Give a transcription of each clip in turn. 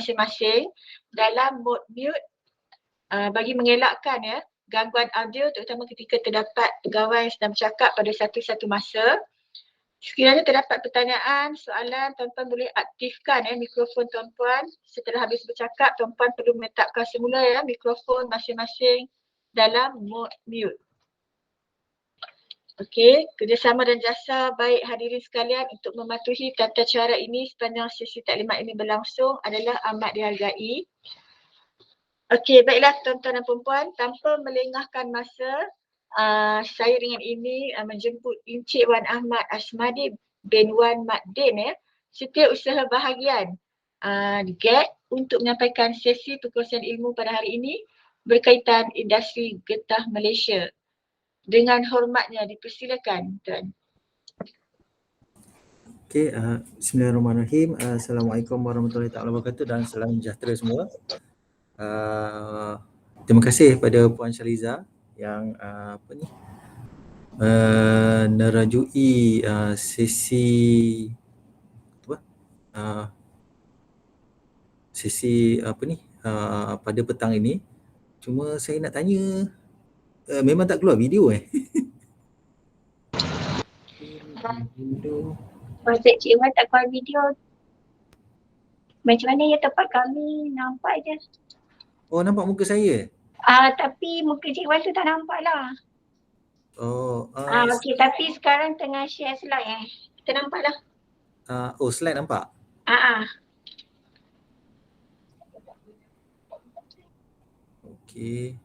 masing-masing dalam mode mute bagi mengelakkan gangguan audio terutama ketika terdapat pegawai yang sedang bercakap pada satu-satu masa. Sekiranya terdapat pertanyaan, soalan, tuan-tuan boleh aktifkan mikrofon tuan-tuan. Setelah habis bercakap, tuan-tuan perlu meletakkan semula mikrofon masing-masing dalam mode mute. Okey, kerjasama dan jasa baik hadirin sekalian untuk mematuhi tata cara ini sepanjang sesi taklimat ini berlangsung adalah amat dihargai. Okey, baiklah tuan-tuan dan puan-puan, tanpa melengahkan masa, saya dengan ini menjemput Encik Wan Ahmad Asmadi bin Wan Mat Din Setiausaha Bahagian GAT untuk menyampaikan sesi perkongsian ilmu pada hari ini berkaitan industri getah Malaysia. Dengan hormatnya dipersilakan tuan. Okey, bismillahirrahmanirrahim. Assalamualaikum warahmatullahi wabarakatuh dan salam sejahtera semua. Terima kasih kepada Puan Syariza yang merajui sesi pada petang ini. Cuma saya nak tanya, memang tak keluar video Projek Cik Wan tak keluar video. Macam mana tempat kami nampak je. Oh, nampak muka saya? Tapi muka Cik Wan tu tak nampak lah. Oh, Okey, tapi sekarang tengah share slide Kita nampak lah. Slide nampak? Okey.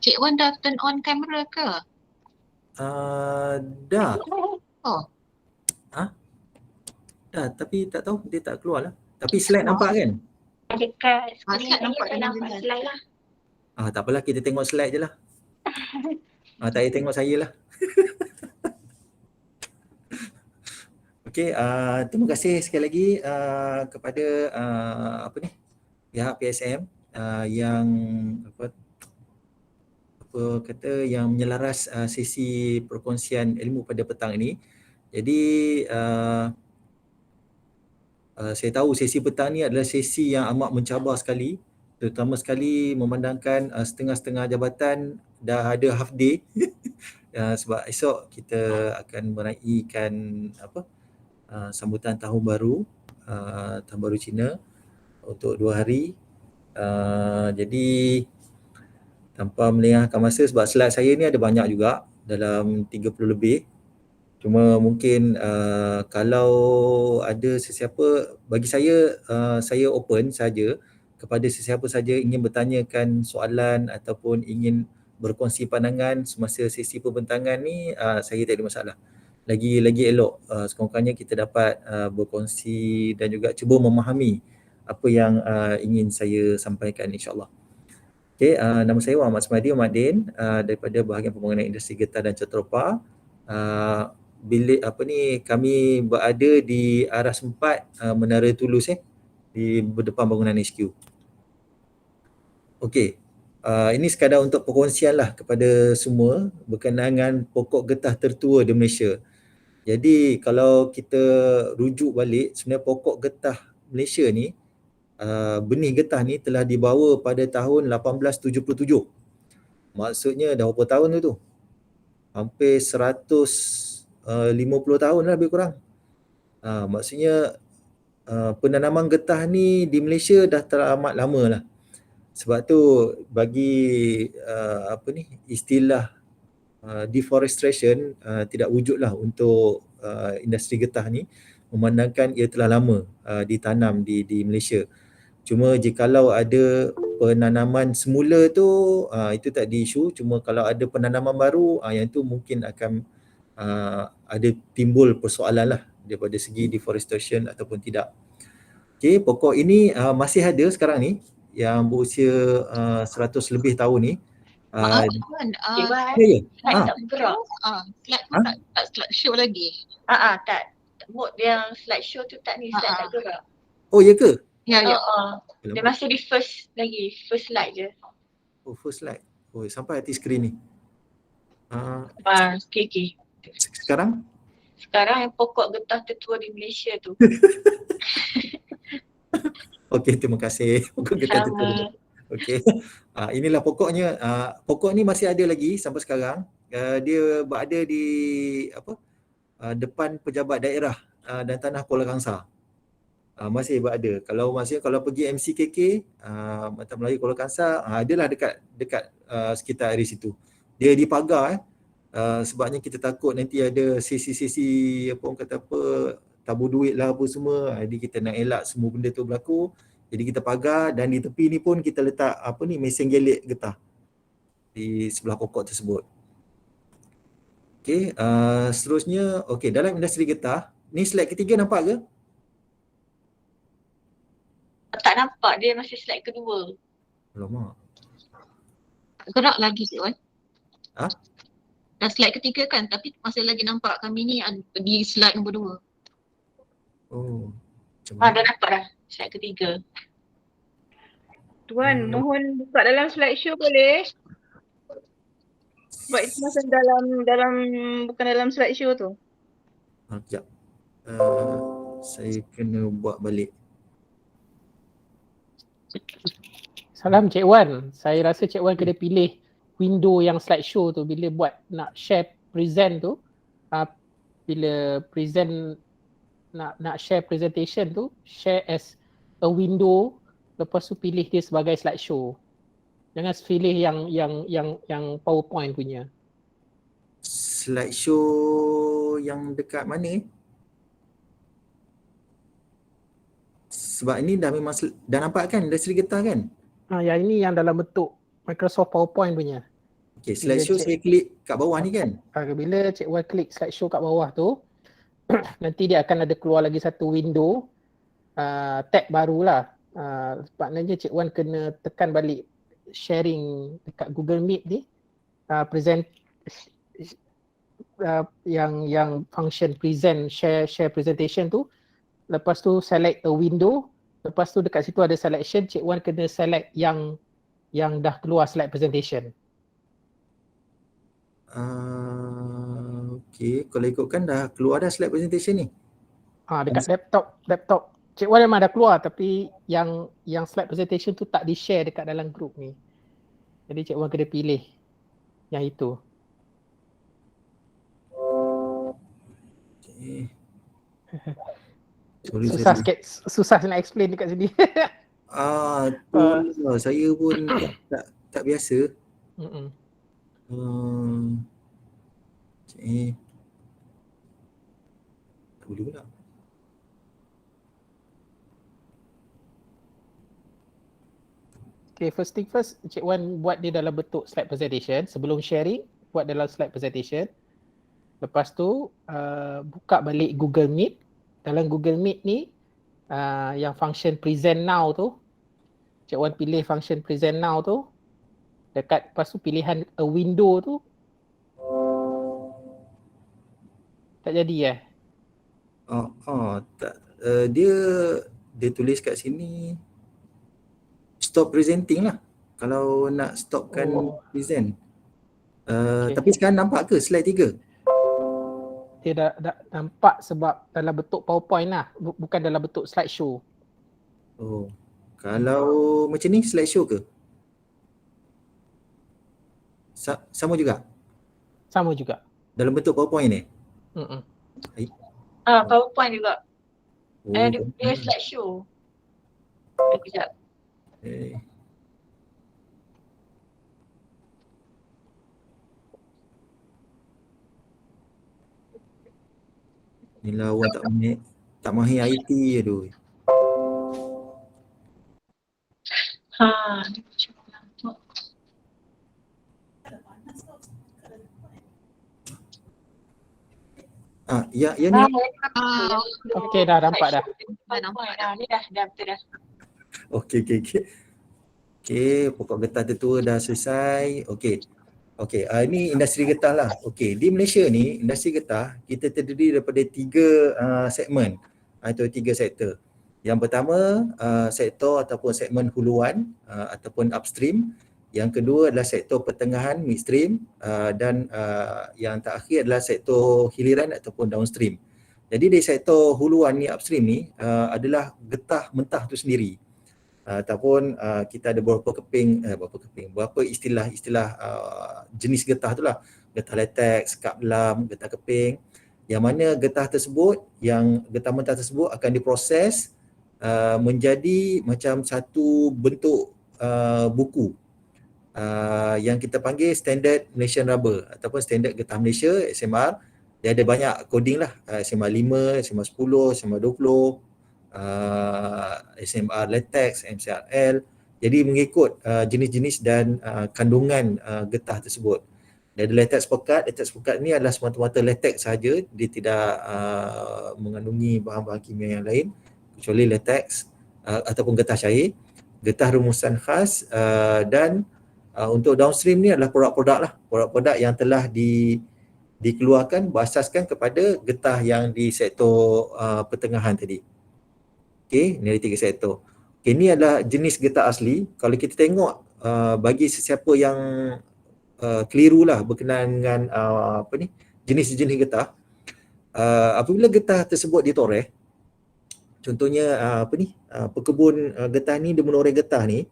Cik Wan dah turn on kamera ke? Dah. Oh. Dah, tapi tak tahu dia tak keluar lah. Tapi slide nampak kan? Dekat skrin Slide nampak saya nampak jelas. slide lah. Tak apalah, kita tengok slide je lah. Tak payah tengok saya lah. Okey, terima kasih sekali lagi kepada pihak PSM yang yang menyelaras sesi perkongsian ilmu pada petang ini. Jadi saya tahu sesi petang ni adalah sesi yang amat mencabar sekali, terutama sekali memandangkan setengah-setengah jabatan dah ada half day sebab esok kita akan meraihkan sambutan tahun baru Cina untuk 2 hari. Jadi tanpa melengahkan masa, sebab slide saya ni ada banyak juga, dalam 30 lebih. Cuma mungkin kalau ada sesiapa, bagi saya saya open saja kepada sesiapa saja ingin bertanyakan soalan ataupun ingin berkongsi pandangan semasa sesi pembentangan ni, saya tak ada masalah. Lagi elok sekurang-kurangnya kita dapat berkongsi dan juga cuba memahami apa yang ingin saya sampaikan, insya-Allah. Okey, nama saya Muhammad Asmadi Din daripada Bahagian Pembangunan Industri Getah dan Cetropa. Bilik kami berada di arah sempat Menara Tulus di berdepan bangunan HQ. Okey, ini sekadar untuk perkongsian lah kepada semua berkenaan dengan pokok getah tertua di Malaysia. Jadi kalau kita rujuk balik, sebenarnya pokok getah Malaysia ni, benih getah ni telah dibawa pada tahun 1877. Maksudnya dah berapa tahun tu? Hampir 50 tahun lah lebih kurang. Maksudnya penanaman getah ni di Malaysia dah teramat lama lah. Sebab tu bagi istilah deforestation tidak wujud lah untuk industri getah ni, memandangkan ia telah lama ditanam di Malaysia. Cuma jikalau ada penanaman semula tu, itu tak ada isu. Cuma kalau ada penanaman baru, yang tu mungkin akan ada timbul persoalan lah daripada segi deforestation ataupun tidak. Okey, pokok ini masih ada sekarang ni yang berusia 100 lebih tahun ni. Slide tak bergerak. Slide tu tak slide show lagi. Tak. Mode yang slide show tu tak ni, slide tak gerak. Oh, ya ke? Ya. Dia masih di first slide je. Oh, first slide. Oh, sampai hati skrin ni. Okay. Sekarang yang pokok getah tertua di Malaysia tu. Okey, terima kasih. Pokok getah Sama. tertutup. Okey. Inilah pokoknya. Pokok ni masih ada lagi sampai sekarang. Dia berada di depan pejabat daerah dan tanah Kuala Kangsar. Masih berada. Kalau pergi MCKK, Mata Melayu Kuala Kangsar, adalah dekat sekitar area situ. Dia di pagar sebabnya kita takut nanti ada sesi-sesi tabur duit lah apa semua. Jadi kita nak elak semua benda tu berlaku. Jadi kita pagar dan di tepi ni pun kita letak mesin gelik getah di sebelah pokok tersebut. Okey, seterusnya dalam industri getah, ni slide ketiga nampak ke? Tak nampak, dia masih slide kedua. Alamak. Gerak lagi Cik Wan. Ha? Dah slide ketiga kan, tapi masih lagi nampak kami ni di slide nombor 2. Oh. Dah nampak dah slide ketiga. Tuan, mohon buka dalam slideshow boleh? Sebab itu macam bukan dalam slideshow tu. Sekejap. Saya kena buat balik. Salam Cik Wan. Saya rasa Cik Wan kena pilih window yang slideshow tu bila buat nak share present tu. Bila present nak share presentation tu, share as a window, lepas tu pilih dia sebagai slideshow. Jangan pilih yang PowerPoint punya. Slideshow yang dekat mana? Sebab ini dah memang dah nampak kan industri getah kan? Yang ini yang dalam bentuk Microsoft PowerPoint punya. Okey, slideshow saya klik kat bawah ni kan? Bila Cik Wan klik slideshow kat bawah tu, nanti dia akan ada keluar lagi satu window, tab barulah. Maknanya Cik Wan kena tekan balik sharing dekat Google Meet ni, present yang function present share presentation tu. Lepas tu select a window, lepas tu dekat situ ada selection, Cik Wan kena select yang dah keluar slide presentation. Okey, kalau ikutkan dah keluar dah slide presentation ni. Dekat laptop Cik Wan memang dah keluar, tapi yang slide presentation tu tak di-share dekat dalam group ni. Jadi Cik Wan kena pilih yang itu. Okay. Susah nak explain dekat sini. Saya pun tak biasa. Tak boleh pula. Okay, first thing first, Cik Wan buat dia dalam bentuk slide presentation. Sebelum sharing, buat dalam slide presentation. Lepas tu, buka balik Google Meet. Dalam Google Meet ni, yang function present now tu, Cik Wan pilih function present now tu. Lepas tu pilihan a window tu. Tak jadi tak. Dia tulis kat sini stop presenting lah. Kalau nak stopkan present. Tapi sekarang nampak ke slide 3? Dia dah nampak sebab dalam bentuk PowerPoint lah, bukan dalam bentuk slideshow. Kalau macam ni slideshow ke? Sama juga? Sama juga. Dalam bentuk PowerPoint ni? PowerPoint juga. Dia slideshow. Sekejap. Ni lawan tak mahir IT aduh. Yang ni. Okey, dah nampak dah. Ni dah betul dah. Okey, pokok getah tertua dah selesai. Okey, ini industri getah lah. Okey, di Malaysia ni industri getah kita terdiri daripada 3 segmen atau 3 sektor. Yang pertama sektor ataupun segmen huluan ataupun upstream. Yang kedua adalah sektor pertengahan midstream dan yang terakhir adalah sektor hiliran ataupun downstream. Jadi di sektor huluan ni, upstream ni adalah getah mentah tu sendiri. ataupun kita ada beberapa istilah jenis getah tu lah, getah latex, kap lam, getah keping, yang mana getah mentah tersebut akan diproses menjadi macam satu bentuk buku yang kita panggil Standard Malaysian Rubber ataupun Standard Getah Malaysia, SMR. Dia ada banyak coding lah, SMR 5, SMR 10, SMR 20, SMR latex, MCRL. Jadi mengikut jenis-jenis dan kandungan getah tersebut. Dari latex pekat ni adalah semata-mata latex sahaja, dia tidak mengandungi bahan-bahan kimia yang lain kecuali latex ataupun getah cair. Getah rumusan khas dan untuk downstream ni adalah produk-produk yang telah dikeluarkan berasaskan kepada getah yang di sektor pertengahan tadi. Okey, ni ada 3 sektor. Okey, ni adalah jenis getah asli. Kalau kita tengok bagi sesiapa yang keliru lah berkenaan dengan jenis-jenis getah, apabila getah tersebut ditoreh, contohnya pekebun getah ni dia menoreh getah ni,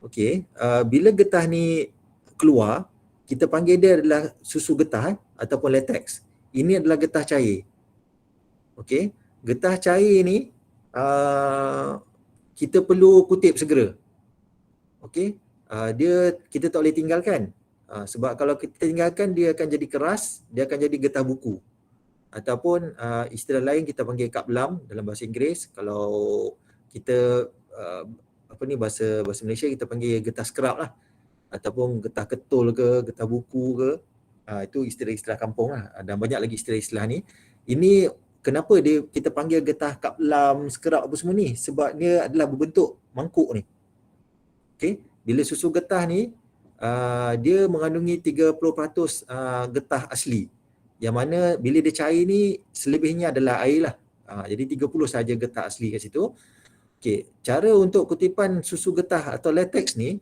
okey, bila getah ni keluar, kita panggil dia adalah susu getah ataupun latex. Ini adalah getah cair. Okey, getah cair ni kita perlu kutip segera. Okey, kita tak boleh tinggalkan. Sebab kalau kita tinggalkan, dia akan jadi keras, dia akan jadi getah buku. Ataupun istilah lain kita panggil kap lam dalam bahasa Inggeris. Kalau kita bahasa Malaysia kita panggil getah scrap lah, ataupun getah ketul ke, getah buku ke. Itu istilah-istilah kampung lah, dan banyak lagi istilah-istilah ni. Ini kenapa kita panggil getah kap lam, scrap apa semua ni? Sebab dia adalah berbentuk mangkuk ni. Okey, bila susu getah ni dia mengandungi 30% getah asli, yang mana bila dia cair ni selebihnya adalah air lah. Jadi 30 saja getah asli kat situ. Okey, cara untuk kutipan susu getah atau latex ni,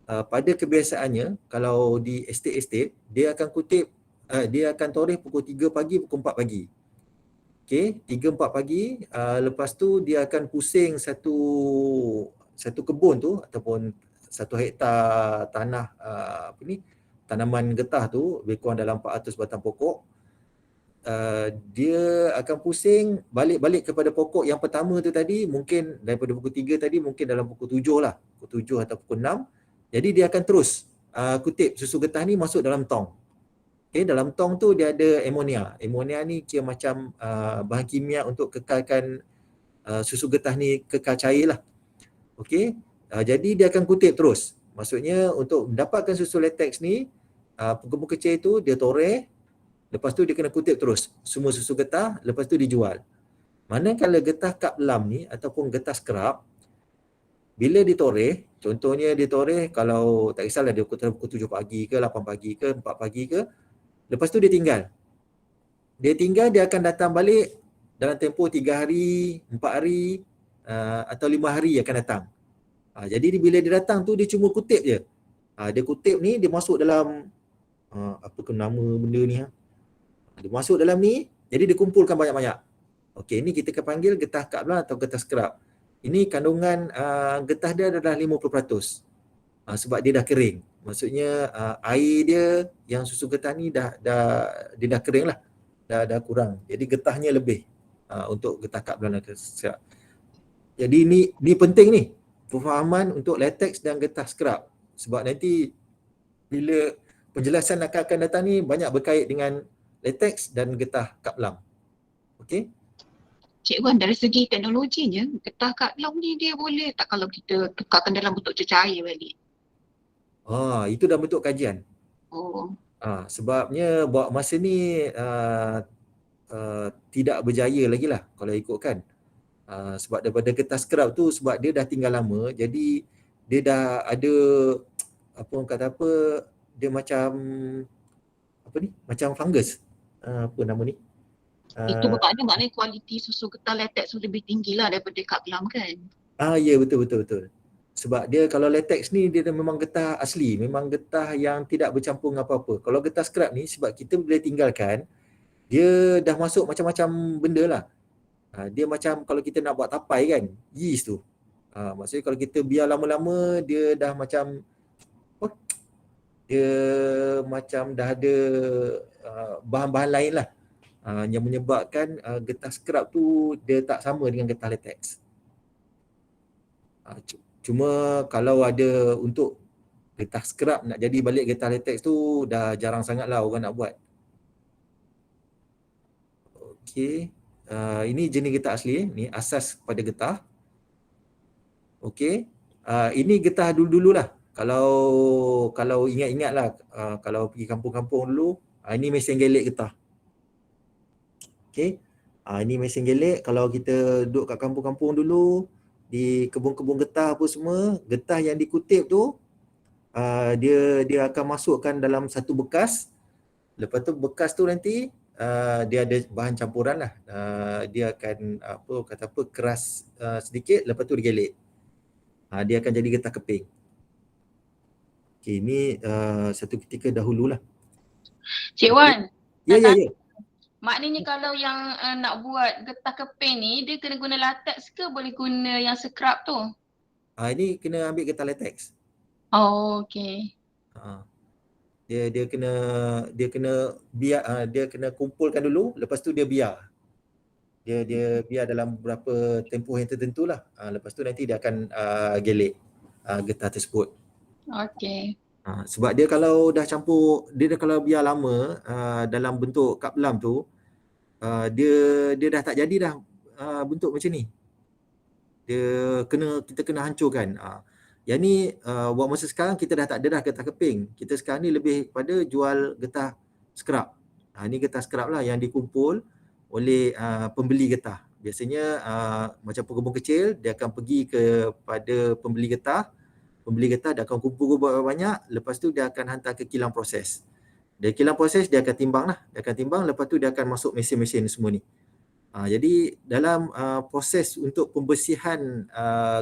pada kebiasaannya kalau di estate dia akan kutip, dia akan toreh pukul 3 pagi, pukul 4 pagi. Okey, 3-4 pagi, lepas tu dia akan pusing satu kebun tu ataupun 1 hektar tanah tanaman getah tu, lebih kurang dalam 400 batang pokok. Dia akan pusing balik-balik kepada pokok yang pertama tu tadi, mungkin daripada pukul 3 tadi mungkin dalam pukul 7 lah, pukul 7 atau pukul 6. Jadi dia akan terus kutip susu getah ni masuk dalam tong. Okay, dalam tong tu dia ada amonia. Amonia ni kira macam bahan kimia untuk kekalkan susu getah ni kekal cair lah. Okay, jadi dia akan kutip terus. Maksudnya untuk mendapatkan susu latex ni, pekebun kecil tu dia toreh, lepas tu dia kena kutip terus semua susu getah, lepas tu dijual. Manakala getah kap lam ni ataupun getah scrap, bila ditoreh, contohnya ditoreh kalau tak kisahlah dia pukul 7 pagi ke, 8 pagi ke, 4 pagi ke, lepas tu dia tinggal. Dia akan datang balik dalam tempoh 3 hari, 4 hari atau 5 hari akan datang. Jadi bila dia datang tu dia cuma kutip je. Dia kutip ni, dia masuk dalam apa ke nama benda ni, dia masuk dalam ni, jadi dia kumpulkan banyak-banyak. Okey, ni kita akan panggil getah kap lam atau getah scrap. Ini kandungan getah dia adalah 50%. Sebab dia dah kering. Maksudnya air dia yang susu getah ni dia dah kering lah. Dah kurang. Jadi getahnya lebih untuk getah kap lam dan getah scrap. Jadi ni penting ni, pemahaman untuk latex dan getah scrap. Sebab nanti bila penjelasan akan datang ni banyak berkait dengan latex dan getah kap lam. Okey? Cik Wan, dari segi teknologinya, getah kap lam ni dia boleh tak kalau kita tukarkan dalam bentuk cecair balik? Itu dah bentuk kajian. Oh. Sebabnya buat masa ni tidak berjaya lagi lah kalau ikutkan. Sebab daripada getah scrap tu, sebab dia dah tinggal lama, jadi dia dah ada dia macam macam fungus. Apa nama ni? Itu maknanya kualiti susu getah latex tu lebih tinggi lah daripada kap lam kan? Ya, betul. Sebab dia kalau latex ni dia memang getah asli, memang getah yang tidak bercampur dengan apa-apa. Kalau getah scrap ni sebab kita boleh tinggalkan, dia dah masuk macam-macam benda lah. Dia macam kalau kita nak buat tapai kan, yeast tu. Maksudnya kalau kita biar lama-lama dia dah macam apa? Dia macam dah ada bahan-bahan lain lah yang menyebabkan getah scrub tu dia tak sama dengan getah latex. Cuma kalau ada untuk getah scrub nak jadi balik getah latex tu dah jarang sangat lah orang nak buat. Okey, ini jenis getah asli, ni asas pada getah. Okey, ini getah dulu-dulu lah. Kalau ingat-ingat lah, kalau pergi kampung-kampung dulu, ini mesin gelik getah. Okey, ini mesin gelik. Kalau kita duduk kat kampung-kampung dulu, di kebun-kebun getah apa semua, getah yang dikutip tu, dia akan masukkan dalam satu bekas. Lepas tu bekas tu nanti dia ada bahan campuran lah. Dia akan keras sedikit, lepas tu digelik. Dia akan jadi getah keping. Okay, ini satu ketika dahulu lah. Cik Wan, Ya. maknanya kalau yang nak buat getah keping ni, dia kena guna latex ke boleh guna yang scrub tu? Ini kena ambil getah latex. Oh, okay. Dia kena kumpulkan dulu, lepas tu dia biar. Dia biar dalam beberapa tempoh yang tertentu lah. Lepas tu nanti dia akan gelik getah tersebut. Okay. Sebab dia kalau dah campur, kalau biar lama dalam bentuk kaplam tu, dia dah tak jadi dah bentuk macam ni. Kita kena hancurkan. Yang ni buat masa sekarang kita dah tak ada dah getah keping. Kita sekarang ni lebih pada jual getah scrub. Ni getah scrub lah yang dikumpul oleh pembeli getah. Biasanya macam pekebun kecil, dia akan pergi kepada pembeli getah. Pembeli getah dia akan kumpul banyak, lepas tu dia akan hantar ke kilang proses. Dari kilang proses dia akan timbang lah. Dia akan timbang, lepas tu dia akan masuk mesin-mesin semua ni. Jadi dalam proses untuk pembersihan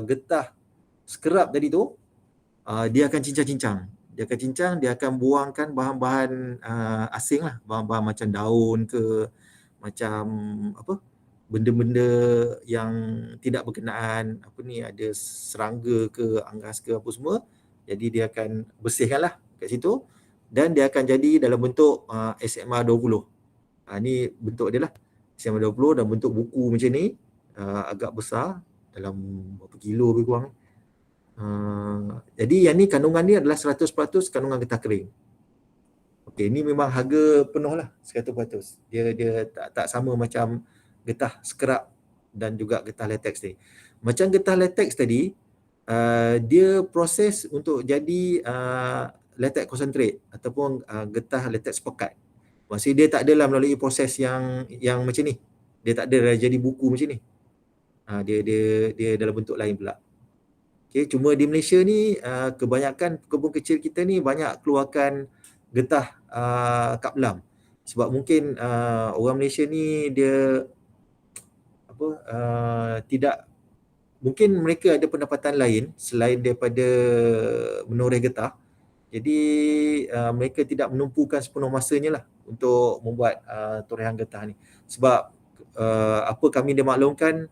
getah scrub tadi tu, dia akan cincang-cincang. Dia akan buangkan bahan-bahan asing lah. Bahan-bahan macam daun ke, macam benda-benda yang tidak berkenaan, ada serangga ke, anggas ke apa semua. Jadi dia akan bersihkan lah kat situ dan dia akan jadi dalam bentuk SMR 20. Ni bentuk dia lah, SMR 20 dan bentuk buku macam ni, agak besar, dalam berapa kilo lebih kurang. Jadi yang ni kandungan ni adalah 100% kandungan getah kering. Okey, ni memang harga penuh lah, 100%. Dia tak sama macam getah scrub dan juga getah latex ni. Macam getah latex tadi, dia proses untuk jadi latex concentrate ataupun getah latex pekat. Maksudnya dia tak adalah melalui proses yang macam ni. Dia tak ada jadi buku macam ni. Dia dalam bentuk lain pula. Okay, cuma di Malaysia ni kebanyakan kebun kecil kita ni banyak keluarkan getah kaplam. Sebab mungkin orang Malaysia ni dia tidak, mungkin mereka ada pendapatan lain selain daripada menoreh getah. Jadi mereka tidak menumpukan sepenuh masanya lah untuk membuat torehan getah ni. Sebab apa kami dimaklumkan,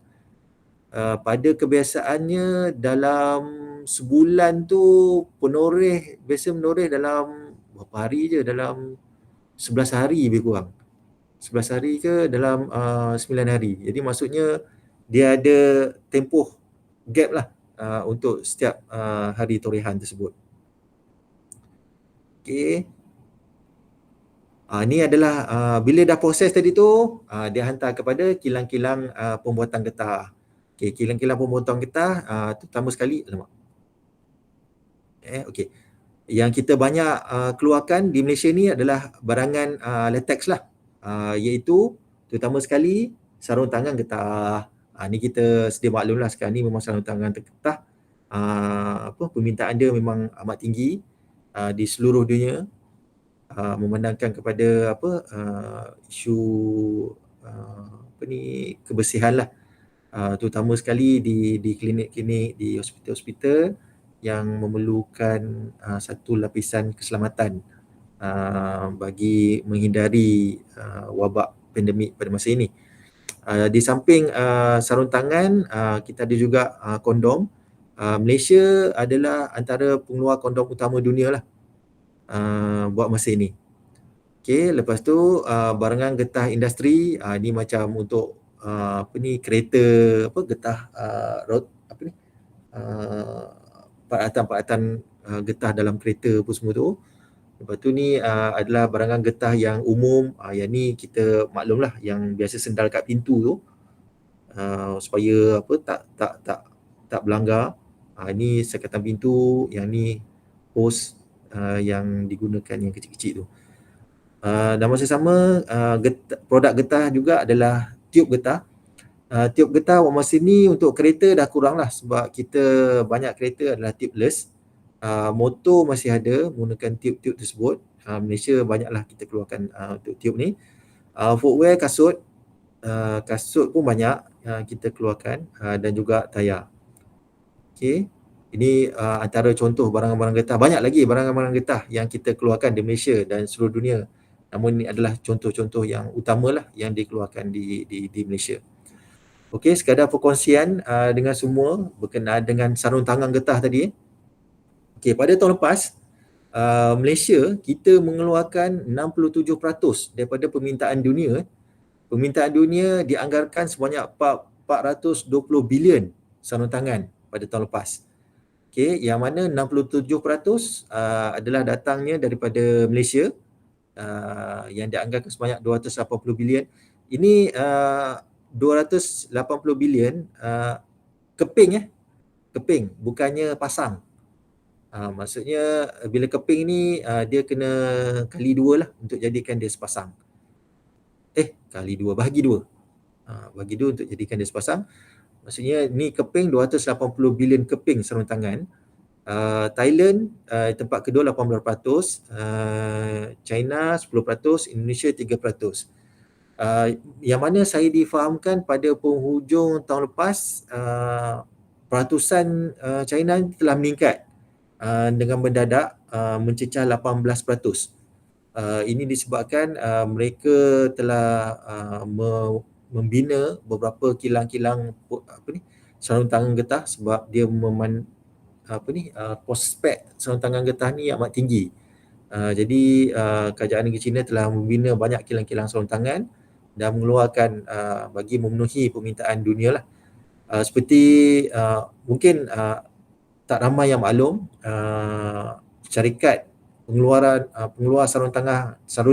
pada kebiasaannya dalam sebulan tu penoreh biasa menoreh dalam berapa hari je, dalam 11 hari lebih kurang. 11 hari ke dalam 9 hari. Jadi maksudnya dia ada tempoh gap lah untuk setiap hari torehan tersebut. Okey. Ni adalah bila dah proses tadi tu, dia hantar kepada kilang-kilang pembuatan getah. Okey, kilang-kilang pembuatan getah terutama sekali okey. Yang kita banyak keluarkan di Malaysia ni adalah barangan latex lah. Iaitu terutama sekali sarung tangan getah. Ni kita sedia maklum lah, sekarang ni memang sarung tangan getah permintaan dia memang amat tinggi di seluruh dunia, memandangkan kepada isu kebersihan lah, terutama sekali di klinik-klinik, di hospital-hospital yang memerlukan satu lapisan keselamatan bagi menghindari wabak pandemik pada masa ini. Di samping sarung tangan, kita ada juga kondom Malaysia adalah antara pengeluar kondom utama dunia lah buat masa ini. Okay, lepas tu barangan getah industri, ni macam untuk kereta, getah road, peralatan-peralatan getah dalam kereta apa semua tu. Lepas tu ni adalah barangan getah yang umum, yang ni kita maklumlah yang biasa sendal kat pintu tu, supaya tak berlanggar. Ini sekatan pintu, yang ni hos yang digunakan yang kecil-kecil tu. Dan masa sama produk getah juga adalah tiub getah. Tiub getah masa ni untuk kereta dah kurang lah, sebab kita banyak kereta adalah tubeless. Motor masih ada menggunakan tiub-tiub tersebut. Malaysia banyaklah kita keluarkan untuk tiub ni. Footwear, kasut pun banyak kita keluarkan, dan juga tayar. Okay. Ini antara contoh barang-barang getah. Banyak lagi barang-barang getah yang kita keluarkan di Malaysia dan seluruh dunia. Namun ini adalah contoh-contoh yang utamalah yang dikeluarkan di Malaysia. Okey, sekadar perkongsian dengan semua berkenaan dengan sarung tangan getah tadi. Okey, pada tahun lepas Malaysia kita mengeluarkan 67% daripada permintaan dunia. Permintaan dunia dianggarkan sebanyak 420 bilion sarung tangan pada tahun lepas. Okey, yang mana 67% adalah datangnya daripada Malaysia, yang dianggarkan sebanyak 280 bilion. Ini 280 bilion keping, keping bukannya pasang. Maksudnya bila keping ni dia kena kali 2 lah untuk jadikan dia sepasang. Kali 2, bahagi 2. Bagi 2 untuk jadikan dia sepasang. Maksudnya ni keping 280 bilion keping sarung tangan. Thailand tempat kedua 18%, China 10%, Indonesia 3%. Yang mana saya difahamkan pada penghujung tahun lepas, peratusan China telah meningkat dengan mendadak mencecah 18%. Ini disebabkan mereka telah membina beberapa kilang-kilang sarung tangan getah, sebab dia prospek sarung tangan getah ni amat tinggi. Jadi kerajaan negeri China telah membina banyak kilang-kilang sarung tangan dan mengeluarkan bagi memenuhi permintaan dunia lah. Seperti mungkin tak ramai yang maklum, syarikat pengeluar sarung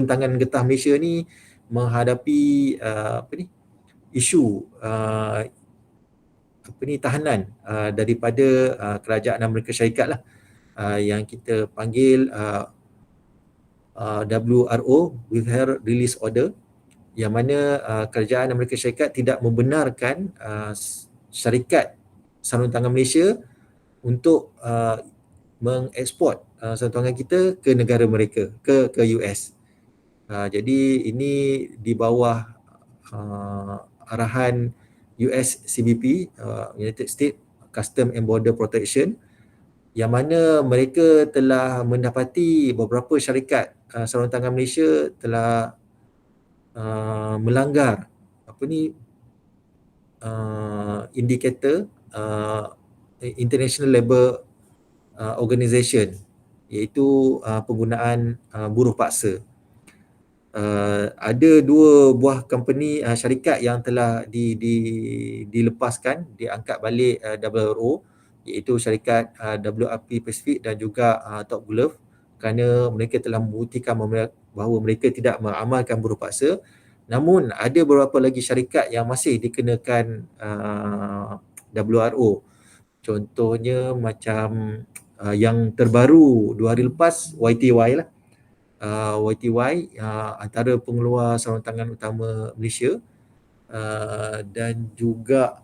tangan getah Malaysia ni menghadapi isu tahanan daripada kerajaan Amerika Syarikat lah, yang kita panggil WRO, Withheld Release Order, yang mana kerajaan Amerika Syarikat tidak membenarkan syarikat sarung tangan Malaysia untuk mengeksport sarung tangan kita ke negara mereka, ke US. Jadi ini di bawah arahan US CBP, United States Custom and Border Protection, yang mana mereka telah mendapati beberapa syarikat sarung tangan Malaysia telah melanggar indikator International Labour Organization, iaitu penggunaan buruh paksa. Ada 2 buah company syarikat yang telah dilepaskan, diangkat balik WRO, iaitu syarikat WRP Pacific dan juga Top Glove, kerana mereka telah membuktikan bahawa mereka tidak mengamalkan buruh paksa. Namun ada beberapa lagi syarikat yang masih dikenakan WRO. Contohnya macam yang terbaru 2 hari lepas, YTY lah. YTY antara pengeluar sarung tangan utama Malaysia, dan juga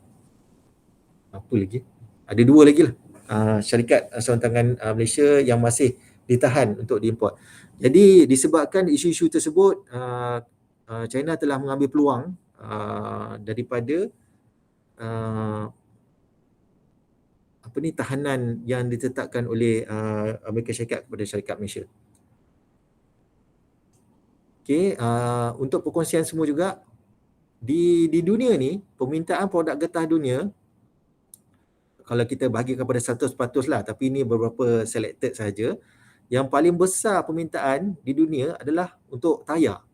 apa lagi? Ada 2 lagi lah syarikat sarung tangan Malaysia yang masih ditahan untuk diimport. Jadi disebabkan isu-isu tersebut, China telah mengambil peluang daripada tahanan yang ditetapkan oleh Amerika Syarikat kepada syarikat Malaysia. Okey, untuk perkongsian semua juga, di dunia ni permintaan produk getah dunia, kalau kita bahagikan pada 100% lah, tapi ini beberapa selected saja. Yang paling besar permintaan di dunia adalah untuk tayar,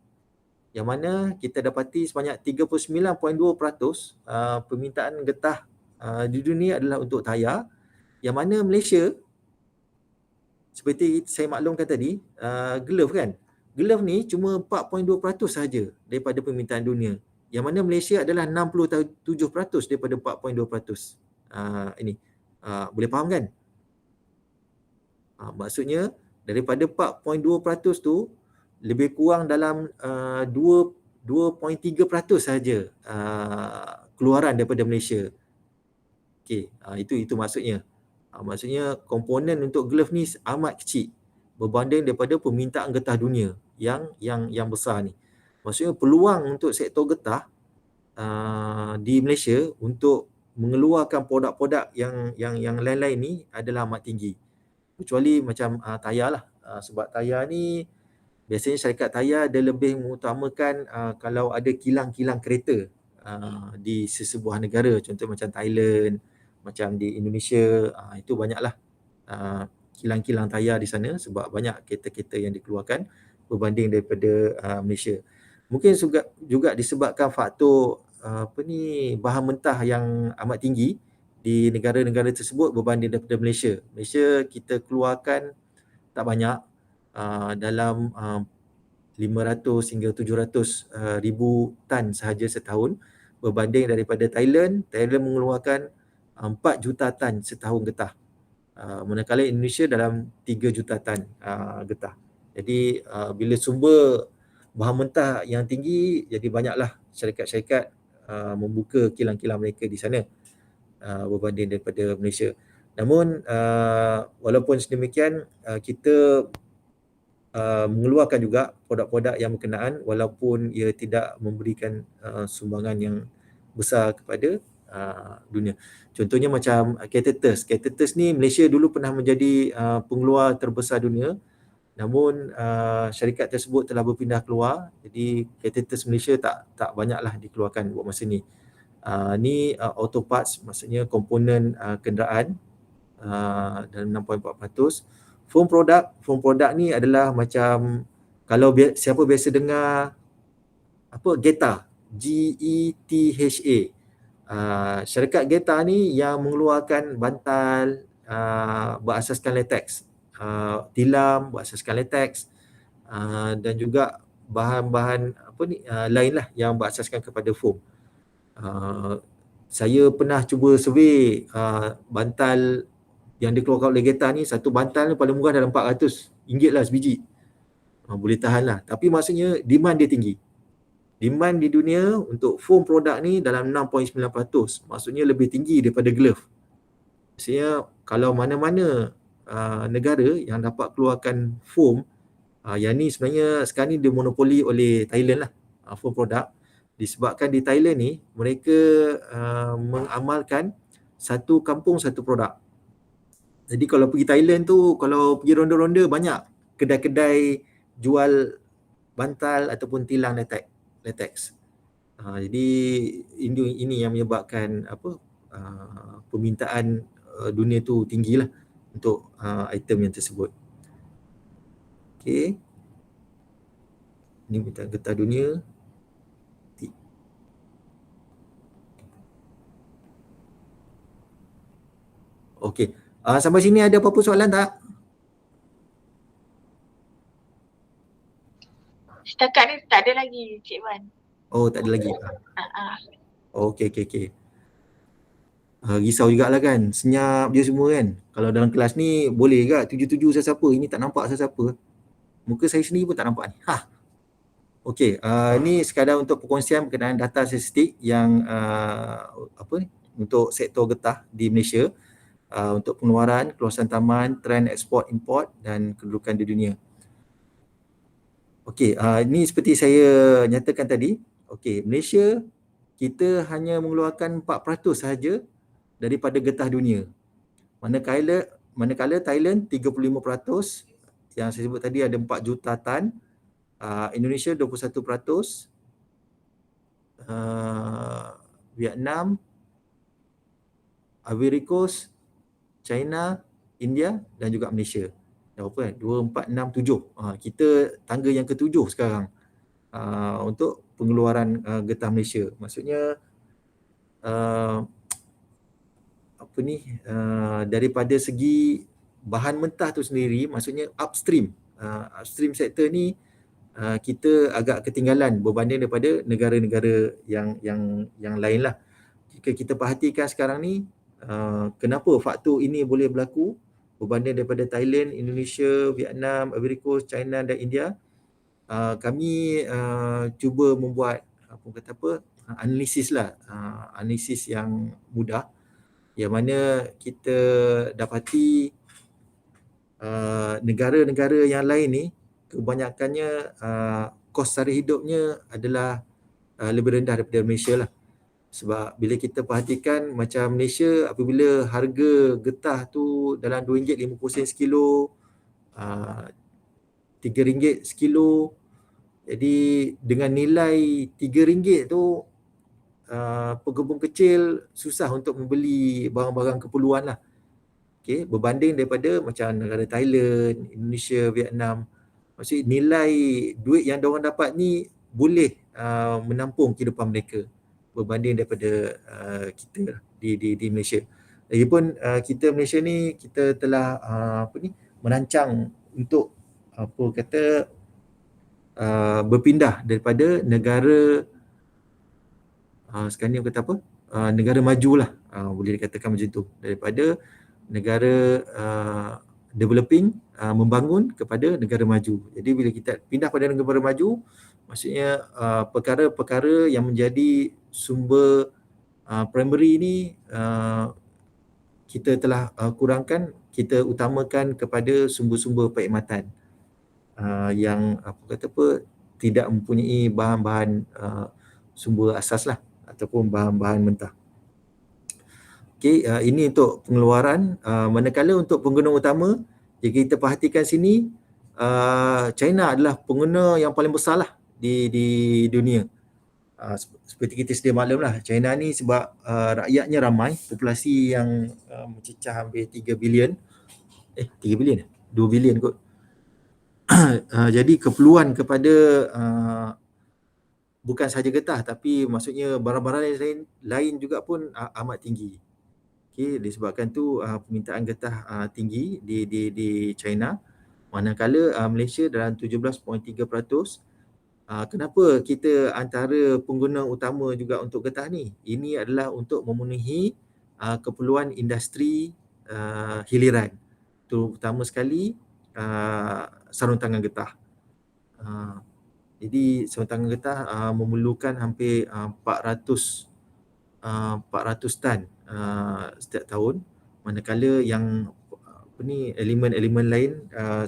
yang mana kita dapati sebanyak 39.2% permintaan getah di dunia adalah untuk tayar, yang mana Malaysia seperti saya maklumkan tadi, glove kan, glove ni cuma 4.2% sahaja daripada permintaan dunia, yang mana Malaysia adalah 67% daripada 4.2%. Ini boleh faham kan? Maksudnya daripada 4.2% tu lebih kurang dalam 2.3% sahaja keluaran daripada Malaysia. Okey, itu maksudnya. Maksudnya komponen untuk glove ni amat kecil berbanding daripada permintaan getah dunia yang besar ni. Maksudnya peluang untuk sektor getah di Malaysia untuk mengeluarkan produk-produk yang lain-lain ni adalah amat tinggi. Kecuali macam tayar lah. Sebab tayar ni biasanya syarikat tayar dia lebih mengutamakan kalau ada kilang-kilang kereta di sesebuah negara, contoh macam Thailand, macam di Indonesia, itu banyaklah kilang-kilang tayar di sana sebab banyak kereta-kereta yang dikeluarkan berbanding daripada Malaysia. Mungkin juga disebabkan faktor bahan mentah yang amat tinggi di negara-negara tersebut berbanding daripada Malaysia. Malaysia kita keluarkan tak banyak, dalam 500 hingga 700 ribu tan sahaja setahun, berbanding daripada Thailand mengeluarkan 4 juta tan setahun getah. Manakala Indonesia dalam 3 juta tan getah. Jadi bila sumber bahan mentah yang tinggi, jadi banyaklah syarikat-syarikat membuka kilang-kilang mereka di sana berbanding daripada Malaysia. Namun walaupun sedemikian, kita mengeluarkan juga produk-produk yang berkenaan walaupun ia tidak memberikan sumbangan yang besar kepada dunia. Contohnya macam catheters. Catheters ni Malaysia dulu pernah menjadi pengeluar terbesar dunia, namun syarikat tersebut telah berpindah keluar. Jadi catheters Malaysia tak banyaklah dikeluarkan buat masa ni. Ni auto parts, maksudnya komponen kenderaan dalam 6.4%. Foam product ni adalah macam kalau siapa biasa dengar Geta, G-E-T-H-A. Syarikat Geta ni yang mengeluarkan bantal berasaskan latex, tilam berasaskan latex, dan juga bahan-bahan lain lah yang berasaskan kepada foam. Saya pernah cuba survey bantal yang dikeluarkan oleh Geta ni, satu bantal ni paling murah dalam RM400 lah sebiji. Boleh tahan lah. Tapi maksudnya demand dia tinggi. Demand di dunia untuk foam produk ni dalam 6.9%. Maksudnya lebih tinggi daripada glove. Maksudnya kalau mana-mana negara yang dapat keluarkan foam, yang ni sebenarnya sekarang ni dimonopoli oleh Thailand lah, foam produk. Disebabkan di Thailand ni mereka mengamalkan satu kampung satu produk. Jadi kalau pergi Thailand tu, kalau pergi ronda-ronda, banyak kedai-kedai jual bantal ataupun tilang latex. Jadi ini yang menyebabkan permintaan dunia tu tinggilah untuk item yang tersebut. Okey. Ini permintaan getah dunia. Okey. Sampai sini ada apa-apa soalan tak? Setakat ni tak ada lagi, Cik Wan. Oh, tak ada lagi. Okey. Risau jugalah kan. Senyap je semua kan. Kalau dalam kelas ni boleh ke tuju-tuju siapa-siapa. Ini tak nampak siapa-siapa. Muka saya sendiri pun tak nampak ni. Okey, ni sekadar untuk perkongsian berkenaan data statistik yang untuk sektor getah di Malaysia. Untuk pengeluaran, keluasan taman, trend ekspor import dan kedudukan di dunia. Okey, ini seperti saya nyatakan tadi. Okey, Malaysia kita hanya mengeluarkan 4% sahaja daripada getah dunia. Manakala Thailand 35%, yang saya sebut tadi ada 4 juta tan. Indonesia 21%, Vietnam Ivory Coast, China, India dan juga Malaysia. Dah berapa kan? 2, 4, 6, 7. Kita tangga yang ke-7 sekarang untuk pengeluaran getah Malaysia. Maksudnya daripada segi bahan mentah tu sendiri, maksudnya upstream sektor ni kita agak ketinggalan berbanding daripada negara-negara yang lain lah. Jika kita perhatikan sekarang ni, kenapa faktor ini boleh berlaku berbanding daripada Thailand, Indonesia, Vietnam, Ivory Coast, China dan India, kami cuba membuat analisis lah, analisis yang mudah, yang mana kita dapati negara-negara yang lain ni kebanyakannya kos sara hidupnya adalah lebih rendah daripada Malaysia lah. Sebab bila kita perhatikan macam Malaysia, apabila harga getah tu dalam RM2.50 sekilo, RM3 sekilo, jadi dengan nilai RM3 tu pekebun kecil susah untuk membeli barang-barang keperluan lah. Okay, berbanding daripada macam negara Thailand, Indonesia, Vietnam. Maksudnya nilai duit yang diorang dapat ni boleh menampung kehidupan mereka berbanding daripada kita di Malaysia. Lagipun kita Malaysia ni, kita telah merancang untuk berpindah daripada negara sekarang ni kata apa? Negara maju lah, boleh dikatakan macam tu, daripada negara developing, membangun kepada negara maju. Jadi bila kita pindah pada negara maju, maksudnya perkara-perkara yang menjadi sumber primary ni kita telah kurangkan, kita utamakan kepada sumber-sumber perkhidmatan yang tidak mempunyai bahan-bahan sumber asas lah, ataupun bahan-bahan mentah. Okay, ini untuk pengeluaran. Manakala untuk pengguna utama, jika kita perhatikan sini, China adalah pengguna yang paling besar lah di dunia. Seperti kita sedia maklum lah, China ni sebab rakyatnya ramai, populasi yang mencecah hampir 3 bilion. 3 bilion? 2 bilion kot. Jadi keperluan kepada bukan sahaja getah, tapi maksudnya barang-barang lain juga pun amat tinggi. Okay, disebabkan tu permintaan getah tinggi di China, manakala Malaysia dalam 17.3%. Kenapa kita antara pengguna utama juga untuk getah ni? Ini adalah untuk memenuhi keperluan industri hiliran, terutama sekali sarung tangan getah. Jadi sarung tangan getah memerlukan hampir 400 tan setiap tahun, manakala yang elemen-elemen lain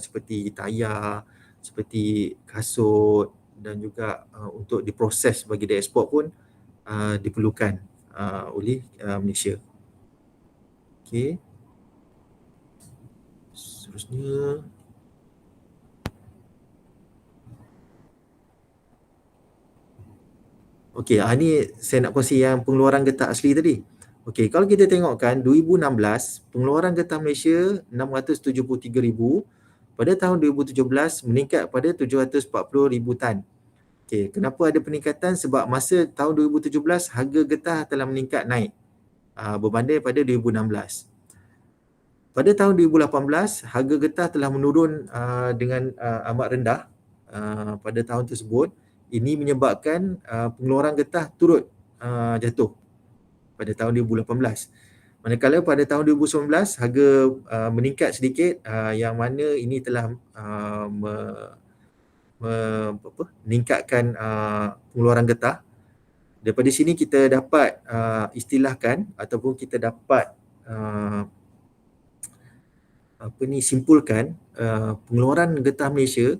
seperti tayar, seperti kasut dan juga untuk diproses bagi diekspor pun diperlukan oleh Malaysia. Okey. Seterusnya, okey, ni saya nak kongsi yang pengeluaran getah asli tadi. Okey, kalau kita tengokkan 2016, pengeluaran getah Malaysia 673,000, pada tahun 2017 meningkat pada 740,000 tan. Okey, kenapa ada peningkatan? Sebab masa tahun 2017 harga getah telah meningkat naik berbanding pada 2016. Pada tahun 2018, harga getah telah menurun dengan amat rendah pada tahun tersebut. Ini menyebabkan pengeluaran getah turut jatuh pada tahun 2018. Manakala pada tahun 2019 harga meningkat sedikit, yang mana ini telah meningkatkan pengeluaran getah. Daripada sini kita dapat istilahkan ataupun kita dapat simpulkan pengeluaran getah Malaysia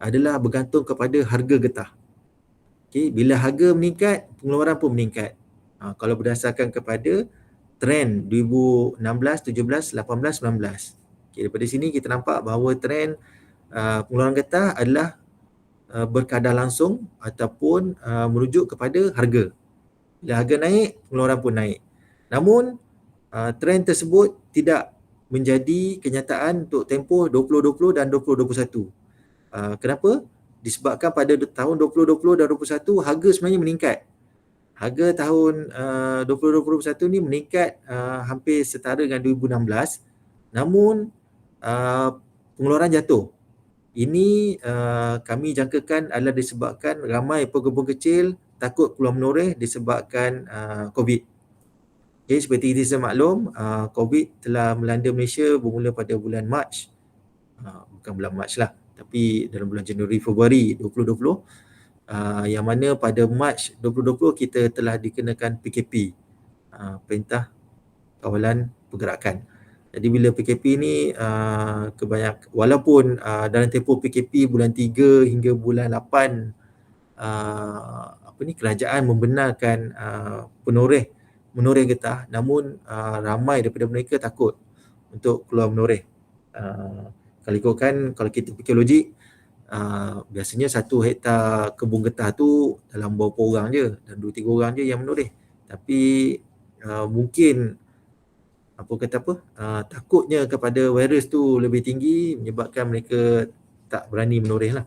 adalah bergantung kepada harga getah. Okay, bila harga meningkat, pengeluaran pun meningkat. Kalau berdasarkan kepada trend 2016, 17, 18, 19. Okay, daripada sini kita nampak bahawa trend pengeluaran getah adalah berkadar langsung ataupun merujuk kepada harga. Bila harga naik, pengeluaran pun naik. Namun trend tersebut tidak menjadi kenyataan untuk tempoh 2020 dan 2021. Kenapa? Disebabkan pada tahun 2020 dan 2021 harga sebenarnya meningkat. Harga tahun 2021 ni meningkat hampir setara dengan 2016, namun pengeluaran jatuh. Ini kami jangkakan adalah disebabkan ramai pekebun kecil takut keluar menoreh disebabkan COVID. Okay, seperti kita maklum, COVID telah melanda Malaysia bermula pada bulan Mac. Bukan bulan Mac lah, tapi dalam bulan Januari, Februari 2020. Yang mana pada Mac 2020 kita telah dikenakan PKP, Perintah Kawalan Pergerakan. Jadi bila PKP ni walaupun dalam tempoh PKP bulan 3 hingga bulan 8 kerajaan membenarkan menoreh getah, namun ramai daripada mereka takut untuk keluar menoreh. Kalau ikutkan, kalau kita fikir logik, biasanya 1 hektar kebun getah tu dalam berapa orang je, dan 2-3 orang je yang menoreh. Tapi mungkin takutnya kepada virus tu lebih tinggi menyebabkan mereka tak berani menoreh lah.